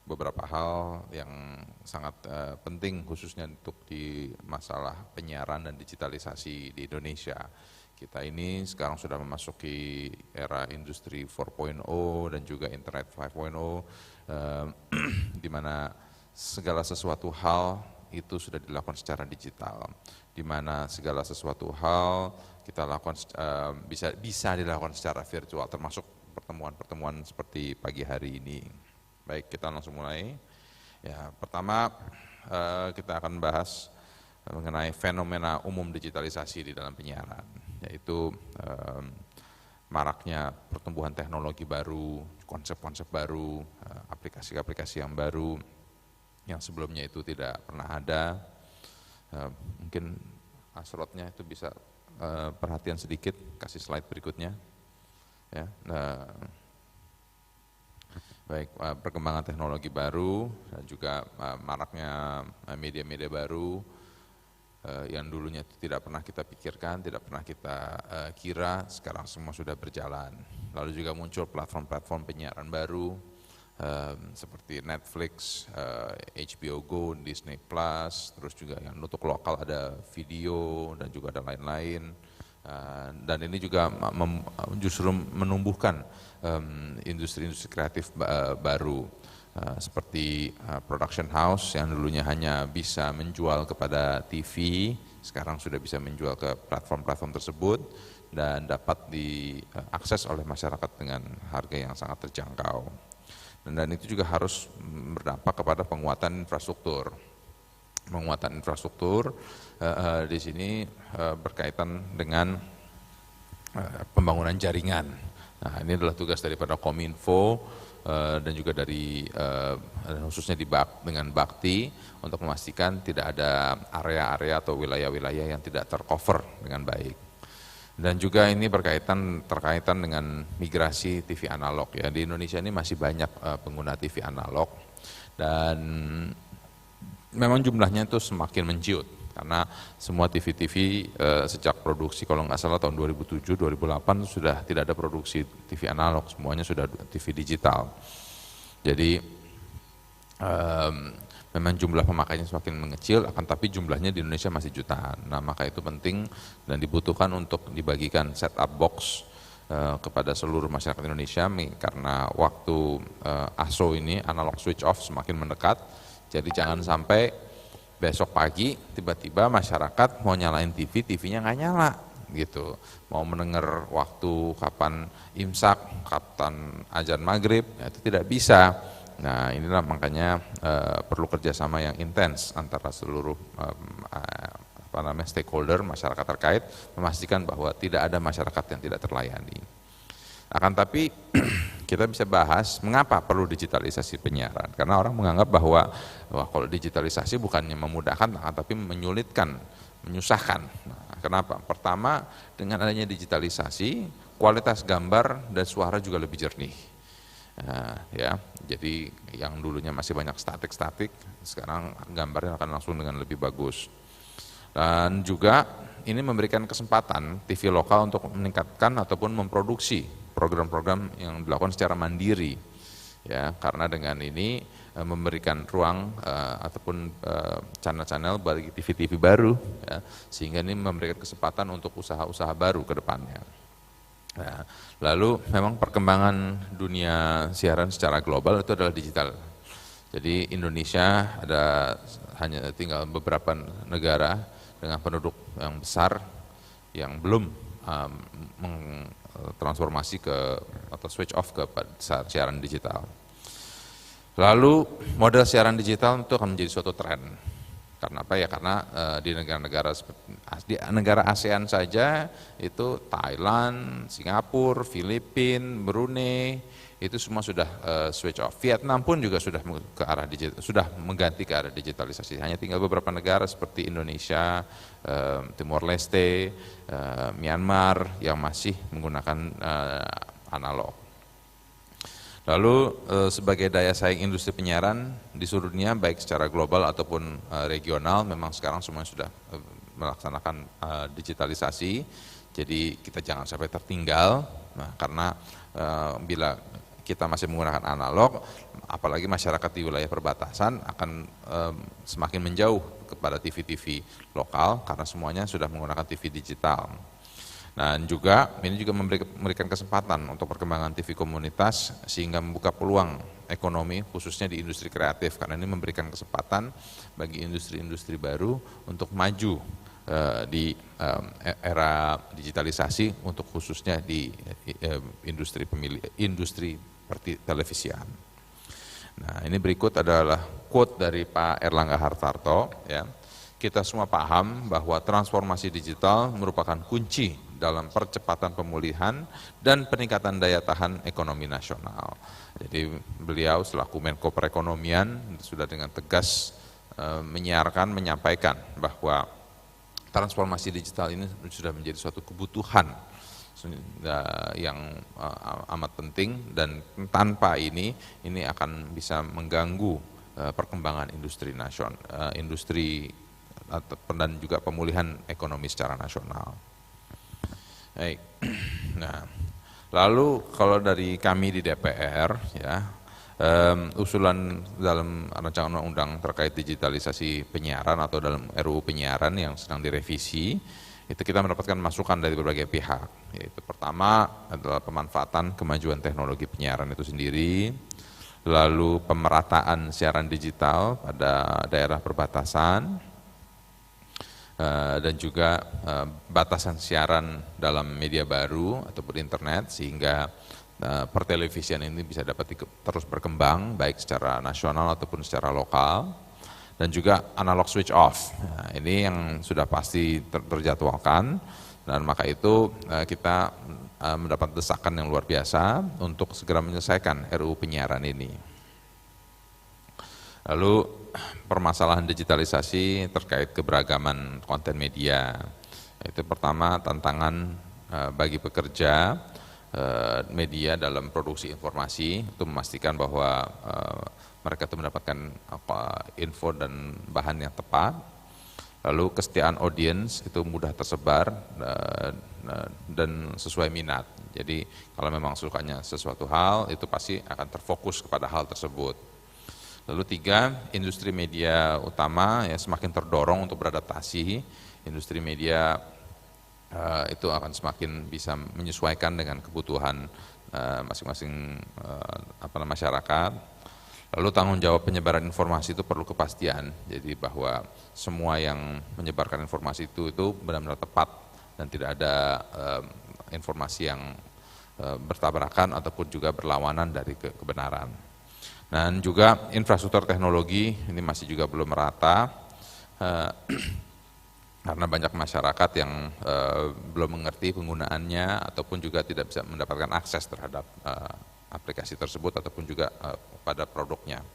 beberapa hal yang sangat penting khususnya untuk di masalah penyiaran dan digitalisasi di Indonesia. Kita ini sekarang sudah memasuki era industri 4.0 dan juga internet 5.0, di mana segala sesuatu hal itu sudah dilakukan secara digital, di mana segala sesuatu hal kita lakukan bisa dilakukan secara virtual, termasuk pertemuan-pertemuan seperti pagi hari ini. Baik, kita langsung mulai. Ya, pertama kita akan bahas mengenai fenomena umum digitalisasi di dalam penyiaran, yaitu maraknya pertumbuhan teknologi baru, konsep-konsep baru, aplikasi-aplikasi yang baru, yang sebelumnya itu tidak pernah ada. Mungkin slide-nya itu bisa perhatian sedikit, kasih slide berikutnya. Ya, baik, perkembangan teknologi baru dan juga maraknya media-media baru yang dulunya itu tidak pernah kita pikirkan, tidak pernah kita kira, sekarang semua sudah berjalan. Lalu juga muncul platform-platform penyiaran baru, seperti Netflix, HBO Go, Disney Plus, terus juga yang untuk lokal ada video dan juga ada lain-lain. Dan ini juga justru menumbuhkan industri-industri kreatif baru, seperti production house yang dulunya hanya bisa menjual kepada TV, sekarang sudah bisa menjual ke platform-platform tersebut dan dapat diakses oleh masyarakat dengan harga yang sangat terjangkau. Dan itu juga harus berdampak kepada penguatan infrastruktur. Penguatan infrastruktur di sini berkaitan dengan pembangunan jaringan. Nah, ini adalah tugas daripada Kominfo dan juga dari khususnya dengan Bakti untuk memastikan tidak ada area-area atau wilayah-wilayah yang tidak tercover dengan baik. Dan juga ini terkaitan dengan migrasi TV analog ya. Di Indonesia ini masih banyak pengguna TV analog dan memang jumlahnya itu semakin menciut karena semua TV-TV sejak produksi kalau nggak salah tahun 2007-2008 sudah tidak ada produksi TV analog, semuanya sudah TV digital. Jadi memang jumlah pemakainya semakin mengecil, akan tapi jumlahnya di Indonesia masih jutaan. Nah, maka itu penting dan dibutuhkan untuk dibagikan set-up box kepada seluruh masyarakat Indonesia karena waktu ASO ini, analog switch off, semakin mendekat. Jadi jangan sampai besok pagi tiba-tiba masyarakat mau nyalain TV, TV-nya nggak nyala gitu. Mau mendengar waktu kapan imsak, kapan azan maghrib, ya itu tidak bisa. Nah inilah makanya perlu kerjasama yang intens antara seluruh stakeholder masyarakat terkait, memastikan bahwa tidak ada masyarakat yang tidak terlayani. Akan tapi kita bisa bahas mengapa perlu digitalisasi penyiaran. Karena orang menganggap bahwa kalau digitalisasi bukannya memudahkan, tapi menyulitkan, menyusahkan. Nah, kenapa? Pertama, dengan adanya digitalisasi, kualitas gambar dan suara juga lebih jernih. Ya, jadi yang dulunya masih banyak statik-statik, sekarang gambarnya akan langsung dengan lebih bagus. Dan juga ini memberikan kesempatan TV lokal untuk meningkatkan ataupun memproduksi program-program yang dilakukan secara mandiri, ya, karena dengan ini memberikan ruang ataupun channel-channel bagi TV-TV baru, ya, sehingga ini memberikan kesempatan untuk usaha-usaha baru ke depannya. Ya, lalu memang perkembangan dunia siaran secara global itu adalah digital. Jadi Indonesia hanya tinggal beberapa negara dengan penduduk yang besar yang belum transformasi atau switch off ke siaran digital. Lalu model siaran digital itu akan menjadi suatu tren. Karena apa ya? Karena di negara ASEAN saja itu Thailand, Singapura, Filipina, Brunei itu semua sudah switch off. Vietnam pun juga sudah ke arah sudah mengganti ke arah digitalisasi. Hanya tinggal beberapa negara seperti Indonesia, Timor Leste, Myanmar yang masih menggunakan analog. Lalu sebagai daya saing industri penyiaran di seluruh dunia baik secara global ataupun regional memang sekarang semuanya sudah melaksanakan digitalisasi. Jadi kita jangan sampai tertinggal. Nah, karena bila kita masih menggunakan analog, apalagi masyarakat di wilayah perbatasan akan semakin menjauh kepada TV-TV lokal karena semuanya sudah menggunakan TV digital. Nah juga ini juga memberikan kesempatan untuk perkembangan TV komunitas sehingga membuka peluang ekonomi khususnya di industri kreatif karena ini memberikan kesempatan bagi industri-industri baru untuk maju di era digitalisasi untuk khususnya di industri televisian. Nah ini berikut adalah quote dari Pak Erlangga Hartarto, ya. Kita semua paham bahwa transformasi digital merupakan kunci dalam percepatan pemulihan dan peningkatan daya tahan ekonomi nasional. Jadi beliau selaku Menko Perekonomian sudah dengan tegas menyampaikan bahwa transformasi digital ini sudah menjadi suatu kebutuhan yang amat penting dan tanpa ini akan bisa mengganggu perkembangan industri nasional, dan juga pemulihan ekonomi secara nasional. Baik. Nah, lalu kalau dari kami di DPR, ya, usulan dalam rancangan undang-undang terkait digitalisasi penyiaran atau dalam RUU penyiaran yang sedang direvisi, itu kita mendapatkan masukan dari berbagai pihak. Yaitu pertama adalah pemanfaatan kemajuan teknologi penyiaran itu sendiri, lalu pemerataan siaran digital pada daerah perbatasan, dan juga batasan siaran dalam media baru ataupun internet sehingga pertelevisian ini bisa dapat terus berkembang baik secara nasional ataupun secara lokal, dan juga analog switch off. Nah, ini yang sudah pasti terjadwalkan dan maka itu kita mendapat desakan yang luar biasa untuk segera menyelesaikan RUU penyiaran ini. Lalu permasalahan digitalisasi terkait keberagaman konten media. Itu pertama tantangan bagi pekerja media dalam produksi informasi itu memastikan bahwa mereka itu mendapatkan info dan bahan yang tepat. Lalu kesetiaan audiens itu mudah tersebar dan sesuai minat. Jadi kalau memang sukanya sesuatu hal itu pasti akan terfokus kepada hal tersebut. Lalu tiga, industri media utama ya semakin terdorong untuk beradaptasi. Industri media itu akan semakin bisa menyesuaikan dengan kebutuhan masing-masing masyarakat. Lalu tanggung jawab penyebaran informasi itu perlu kepastian, jadi bahwa semua yang menyebarkan informasi itu benar-benar tepat dan tidak ada informasi yang bertabrakan ataupun juga berlawanan dari kebenaran. Dan juga infrastruktur teknologi ini masih juga belum merata karena banyak masyarakat yang belum mengerti penggunaannya ataupun juga tidak bisa mendapatkan akses terhadap aplikasi tersebut ataupun juga pada produknya.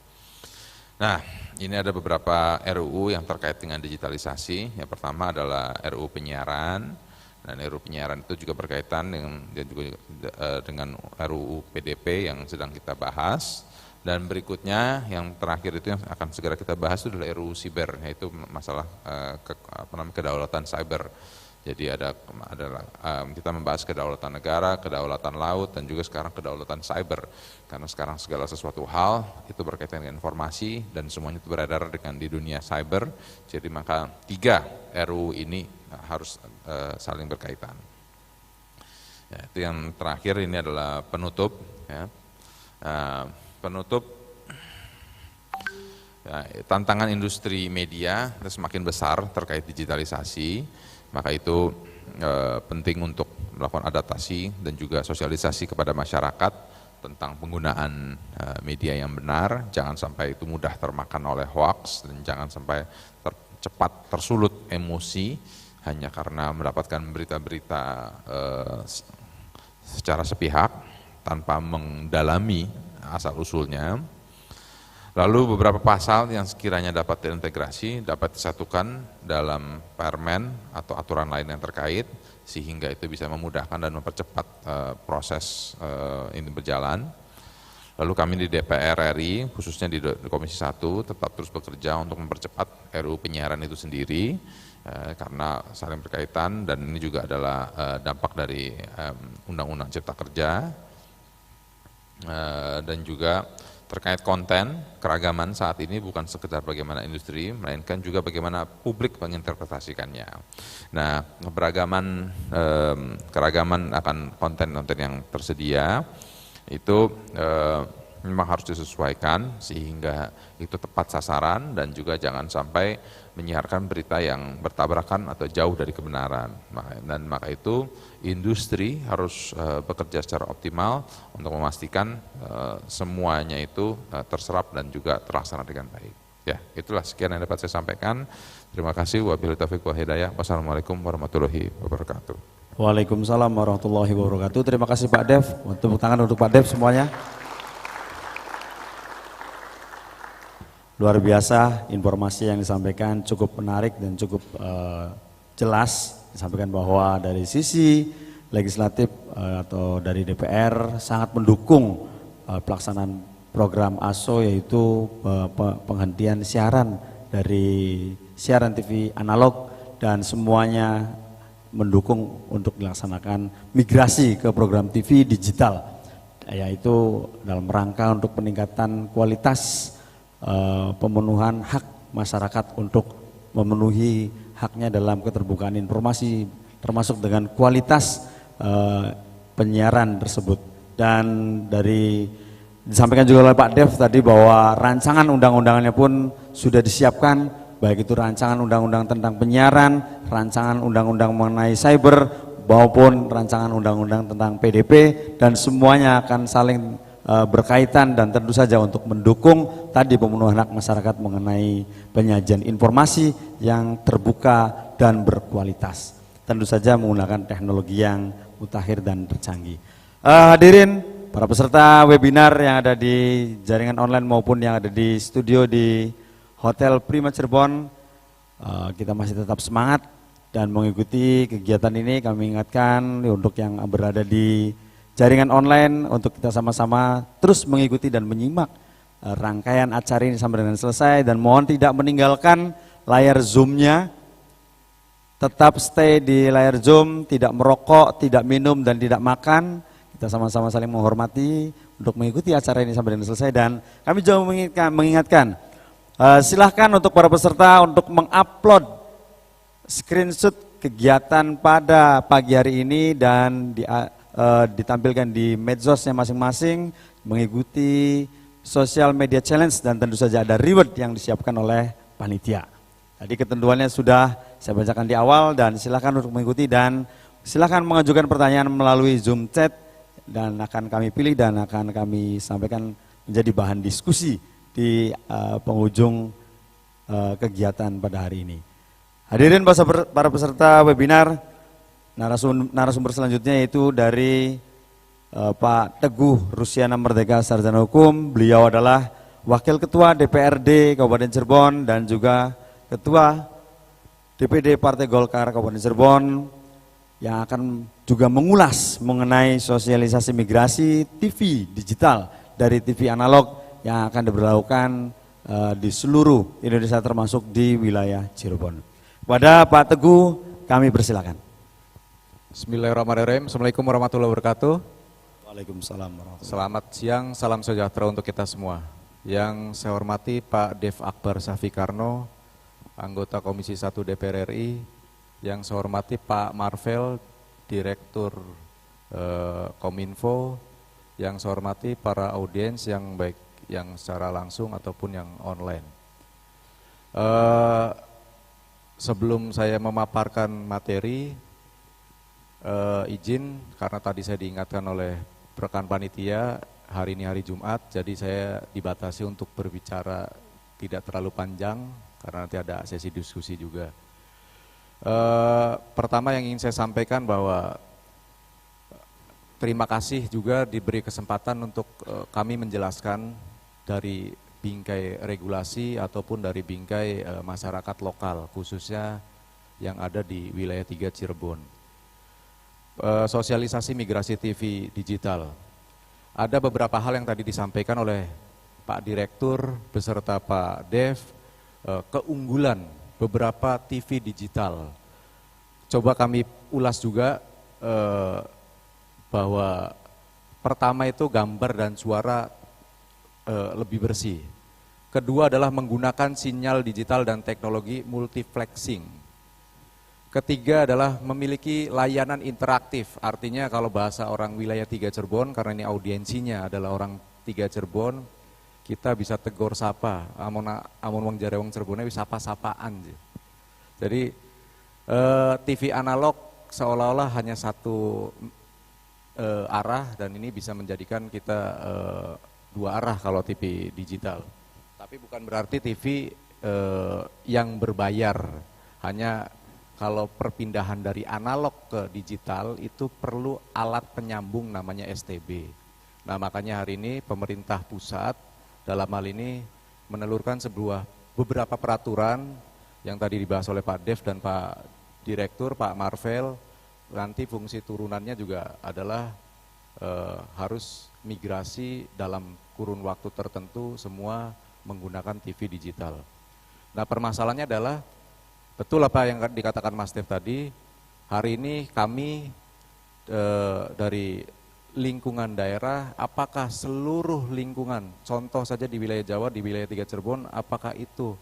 Nah, ini ada beberapa RUU yang terkait dengan digitalisasi. Yang pertama adalah RUU penyiaran, dan RUU penyiaran itu juga berkaitan dengan RUU PDP yang sedang kita bahas. Dan berikutnya yang terakhir itu yang akan segera kita bahas itu adalah RUU Siber, yaitu masalah kedaulatan cyber. Jadi kita membahas kedaulatan negara, kedaulatan laut, dan juga sekarang kedaulatan cyber. Karena sekarang segala sesuatu hal itu berkaitan dengan informasi dan semuanya itu beredar di dunia cyber. Jadi maka 3 RUU ini harus saling berkaitan. Ya, itu yang terakhir, ini adalah penutup. Ya. Tantangan industri media semakin besar terkait digitalisasi, maka itu penting untuk melakukan adaptasi dan juga sosialisasi kepada masyarakat tentang penggunaan media yang benar. Jangan sampai itu mudah termakan oleh hoax dan jangan sampai cepat tersulut emosi hanya karena mendapatkan berita-berita secara sepihak tanpa mendalami asal-usulnya. Lalu beberapa pasal yang sekiranya dapat terintegrasi, dapat disatukan dalam permen atau aturan lain yang terkait, sehingga itu bisa memudahkan dan mempercepat proses ini berjalan. Lalu kami di DPR RI, khususnya di Komisi 1, tetap terus bekerja untuk mempercepat RUU penyiaran itu sendiri, karena saling berkaitan dan ini juga adalah dampak dari Undang-Undang Cipta Kerja, dan juga terkait konten, keragaman saat ini bukan sekedar bagaimana industri, melainkan juga bagaimana publik menginterpretasikannya. Nah, keragaman akan konten-konten yang tersedia itu memang harus disesuaikan sehingga itu tepat sasaran dan juga jangan sampai menyiarkan berita yang bertabrakan atau jauh dari kebenaran. Dan maka itu industri harus bekerja secara optimal untuk memastikan semuanya itu terserap dan juga terlaksana dengan baik. Ya, itulah sekian yang dapat saya sampaikan. Terima kasih. Wabillahi taufiq wal hidayah. Wassalamualaikum warahmatullahi wabarakatuh. Waalaikumsalam warahmatullahi wabarakatuh. Terima kasih Pak Dev. Tepuk tangan untuk Pak Dev semuanya. Luar biasa informasi yang disampaikan, cukup menarik dan cukup jelas. Disampaikan bahwa dari sisi legislatif atau dari DPR sangat mendukung pelaksanaan program ASO, yaitu penghentian siaran dari siaran TV analog, dan semuanya mendukung untuk dilaksanakan migrasi ke program TV digital, yaitu dalam rangka untuk peningkatan kualitas pemenuhan hak masyarakat untuk memenuhi haknya dalam keterbukaan informasi, termasuk dengan kualitas penyiaran tersebut. Dan dari disampaikan juga oleh Pak Dev tadi bahwa rancangan undang-undangannya pun sudah disiapkan, baik itu rancangan undang-undang tentang penyiaran, rancangan undang-undang mengenai cyber, maupun rancangan undang-undang tentang PDP, dan semuanya akan saling berkaitan dan tentu saja untuk mendukung tadi pemenuhan hak masyarakat mengenai penyajian informasi yang terbuka dan berkualitas. Tentu saja menggunakan teknologi yang mutakhir dan tercanggih. Hadirin para peserta webinar yang ada di jaringan online maupun yang ada di studio di Hotel Prima Cirebon, kita masih tetap semangat dan mengikuti kegiatan ini. Kami ingatkan untuk yang berada di jaringan online untuk kita sama-sama terus mengikuti dan menyimak rangkaian acara ini sampai dengan selesai, dan mohon tidak meninggalkan layar Zoom-nya, tetap stay di layar Zoom, tidak merokok, tidak minum, dan tidak makan. Kita sama-sama saling menghormati untuk mengikuti acara ini sampai dengan selesai. Dan kami juga mengingatkan silahkan untuk para peserta untuk mengupload screenshot kegiatan pada pagi hari ini dan ditampilkan di medsosnya masing-masing, mengikuti social media challenge dan tentu saja ada reward yang disiapkan oleh panitia. Jadi ketentuannya sudah saya bacakan di awal dan silakan untuk mengikuti dan silakan mengajukan pertanyaan melalui Zoom chat dan akan kami pilih dan akan kami sampaikan menjadi bahan diskusi di penghujung kegiatan pada hari ini. Hadirin para peserta webinar, narasumber selanjutnya yaitu dari Pak Teguh Rusiana Merdeka, Sarjana Hukum. Beliau adalah Wakil Ketua DPRD Kabupaten Cirebon dan juga Ketua DPD Partai Golkar Kabupaten Cirebon yang akan juga mengulas mengenai sosialisasi migrasi TV digital dari TV analog yang akan diberlakukan di seluruh Indonesia termasuk di wilayah Cirebon. Kepada Pak Teguh kami persilakan. Bismillahirrahmanirrahim. Assalamualaikum warahmatullahi wabarakatuh. Waalaikumsalam warahmatullahi wabarakatuh. Selamat siang, salam sejahtera untuk kita semua. Yang saya hormati Pak Dev Akbar Safikarno, anggota Komisi 1 DPR RI. Yang saya hormati Pak Marvel, Direktur Kominfo. Yang saya hormati para audiens yang baik yang secara langsung ataupun yang online. Sebelum saya memaparkan materi, izin karena tadi saya diingatkan oleh rekan panitia hari ini hari Jumat, jadi saya dibatasi untuk berbicara tidak terlalu panjang karena nanti ada sesi diskusi juga. Pertama yang ingin saya sampaikan bahwa terima kasih juga diberi kesempatan untuk kami menjelaskan dari bingkai regulasi ataupun dari bingkai masyarakat lokal khususnya yang ada di wilayah 3 Cirebon. Sosialisasi migrasi TV digital. Ada beberapa hal yang tadi disampaikan oleh Pak Direktur beserta Pak Dev, keunggulan beberapa TV digital. Coba kami ulas juga bahwa pertama itu gambar dan suara lebih bersih. Kedua adalah menggunakan sinyal digital dan teknologi multiplexing. Ketiga adalah memiliki layanan interaktif, artinya kalau bahasa orang wilayah 3 Cirebon, karena ini audiensinya adalah orang 3 Cirebon, kita bisa tegur sapa, amun wong jarewong Cirebonnya bisa sapa-sapaan. Jadi TV analog seolah-olah hanya satu arah dan ini bisa menjadikan kita dua arah kalau TV digital. Tapi bukan berarti TV yang berbayar, hanya kalau perpindahan dari analog ke digital itu perlu alat penyambung namanya STB. Nah makanya hari ini pemerintah pusat dalam hal ini menelurkan beberapa peraturan yang tadi dibahas oleh Pak Dev dan Pak Direktur, Pak Marvel. Nanti fungsi turunannya juga adalah harus migrasi dalam kurun waktu tertentu semua menggunakan TV digital. Nah permasalahannya adalah betul apa yang dikatakan Mas Dev tadi, hari ini kami dari lingkungan daerah, apakah seluruh lingkungan, contoh saja di wilayah Jawa, di wilayah 3 Cirebon, apakah itu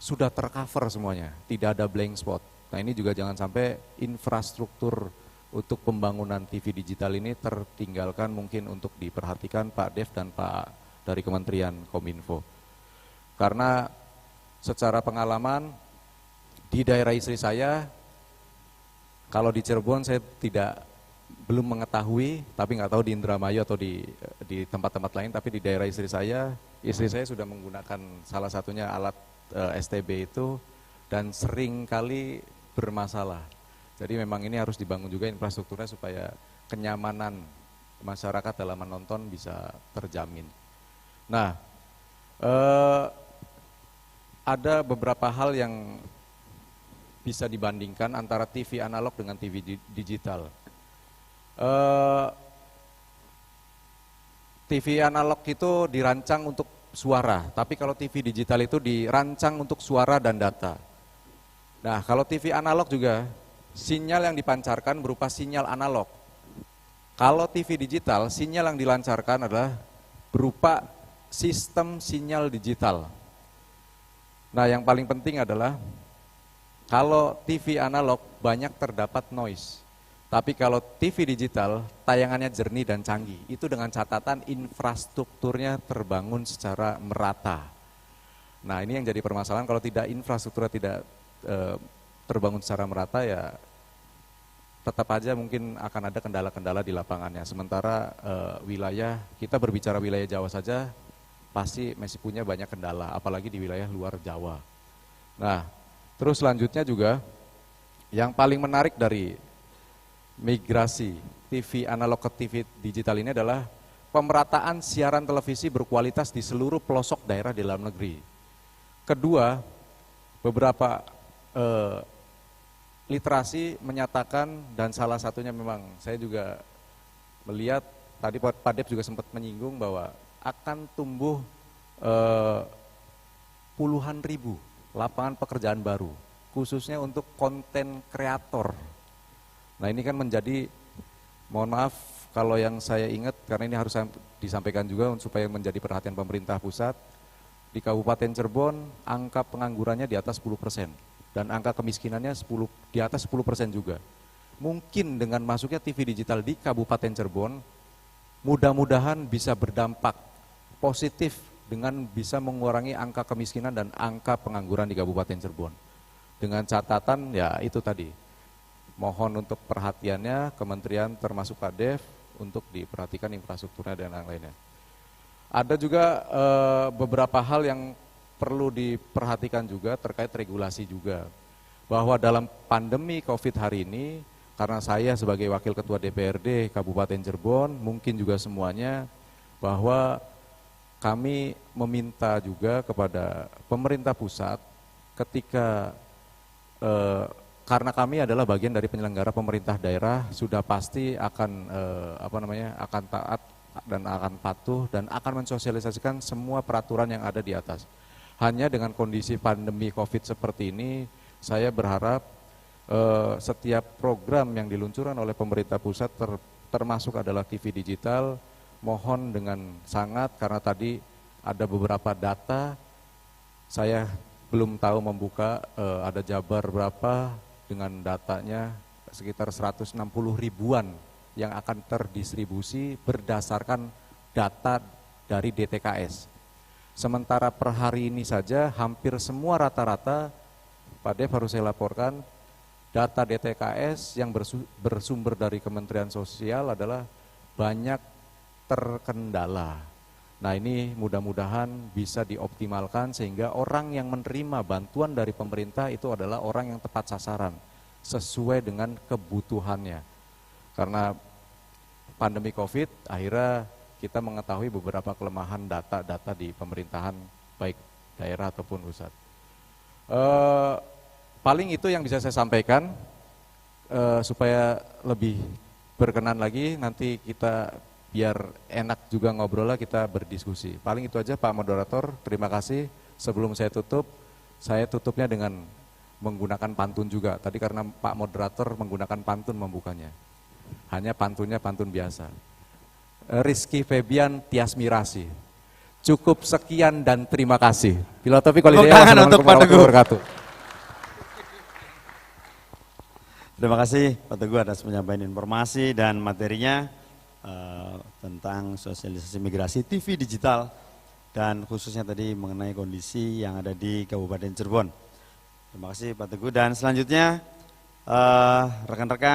sudah tercover semuanya, tidak ada blank spot. Nah ini juga jangan sampai infrastruktur untuk pembangunan TV digital ini tertinggalkan, mungkin untuk diperhatikan Pak Dev dan Pak dari Kementerian Kominfo. Karena secara pengalaman di daerah istri saya, kalau di Cirebon saya belum mengetahui, tapi nggak tahu di Indramayu atau di tempat-tempat lain, tapi di daerah istri saya sudah menggunakan salah satunya alat STB itu dan sering kali bermasalah. Jadi memang ini harus dibangun juga infrastrukturnya supaya kenyamanan masyarakat dalam menonton bisa terjamin. Nah, ada beberapa hal yang bisa dibandingkan antara TV analog dengan TV digital. TV analog itu dirancang untuk suara, tapi kalau TV digital itu dirancang untuk suara dan data. Nah, kalau TV analog juga sinyal yang dipancarkan berupa sinyal analog. Kalau TV digital, sinyal yang dilancarkan adalah berupa sistem sinyal digital. Nah, yang paling penting adalah kalau TV analog banyak terdapat noise. Tapi kalau TV digital, tayangannya jernih dan canggih. Itu dengan catatan infrastrukturnya terbangun secara merata. Nah ini yang jadi permasalahan, kalau tidak infrastrukturnya tidak terbangun secara merata ya tetap aja mungkin akan ada kendala-kendala di lapangannya. Sementara wilayah, kita berbicara wilayah Jawa saja, pasti masih punya banyak kendala, apalagi di wilayah luar Jawa. Nah, terus selanjutnya juga, yang paling menarik dari migrasi TV analog ke TV digital ini adalah pemerataan siaran televisi berkualitas di seluruh pelosok daerah di dalam negeri. Kedua, beberapa literasi menyatakan, dan salah satunya memang saya juga melihat, tadi Pak Dep juga sempat menyinggung bahwa akan tumbuh puluhan ribu lapangan pekerjaan baru, khususnya untuk konten kreator. Nah ini kan menjadi, mohon maaf kalau yang saya ingat, karena ini harus disampaikan juga supaya menjadi perhatian pemerintah pusat, di Kabupaten Cirebon angka penganggurannya di atas 10%, dan angka kemiskinannya di atas 10% juga. Mungkin dengan masuknya TV digital di Kabupaten Cirebon, mudah-mudahan bisa berdampak positif dengan bisa mengurangi angka kemiskinan dan angka pengangguran di Kabupaten Cirebon. Dengan catatan ya itu tadi, mohon untuk perhatiannya Kementerian termasuk Pak Dev untuk diperhatikan infrastrukturnya dan lain-lainnya. Ada juga beberapa hal yang perlu diperhatikan juga terkait regulasi juga. Bahwa dalam pandemi COVID hari ini, karena saya sebagai Wakil Ketua DPRD Kabupaten Cirebon, mungkin juga semuanya, bahwa kami meminta juga kepada pemerintah pusat ketika karena kami adalah bagian dari penyelenggara pemerintah daerah, sudah pasti akan akan taat dan akan patuh dan akan mensosialisasikan semua peraturan yang ada di atas. Hanya dengan kondisi pandemi COVID seperti ini, saya berharap setiap program yang diluncurkan oleh pemerintah pusat termasuk adalah TV digital, mohon dengan sangat, karena tadi ada beberapa data, saya belum tahu membuka ada Jabar berapa, dengan datanya sekitar 160 ribuan yang akan terdistribusi berdasarkan data dari DTKS. Sementara per hari ini saja hampir semua rata-rata, Pak Dev harus saya laporkan, data DTKS yang bersumber dari Kementerian Sosial adalah banyak terkendala. Nah ini mudah-mudahan bisa dioptimalkan sehingga orang yang menerima bantuan dari pemerintah itu adalah orang yang tepat sasaran, sesuai dengan kebutuhannya. Karena pandemi COVID akhirnya kita mengetahui beberapa kelemahan data-data di pemerintahan baik daerah ataupun pusat. Paling itu yang bisa saya sampaikan, supaya lebih berkenan lagi nanti kita biar enak juga ngobrol lah, kita berdiskusi. Paling itu aja Pak Moderator, terima kasih. Sebelum saya tutup, saya tutupnya dengan menggunakan pantun juga. Tadi karena Pak Moderator menggunakan pantun membukanya. Hanya pantunnya pantun biasa. Rizky Febian Tias Mirasi. Cukup sekian dan terima kasih. Bila Taufiq Walhidayah, wassalamualaikum warahmatullahi wabarakatuh. Terima kasih Pak Teguh atas penyampaian informasi dan materinya tentang sosialisasi migrasi TV digital dan khususnya tadi mengenai kondisi yang ada di Kabupaten Cirebon. Terima kasih Pak Teguh, dan selanjutnya rekan-rekan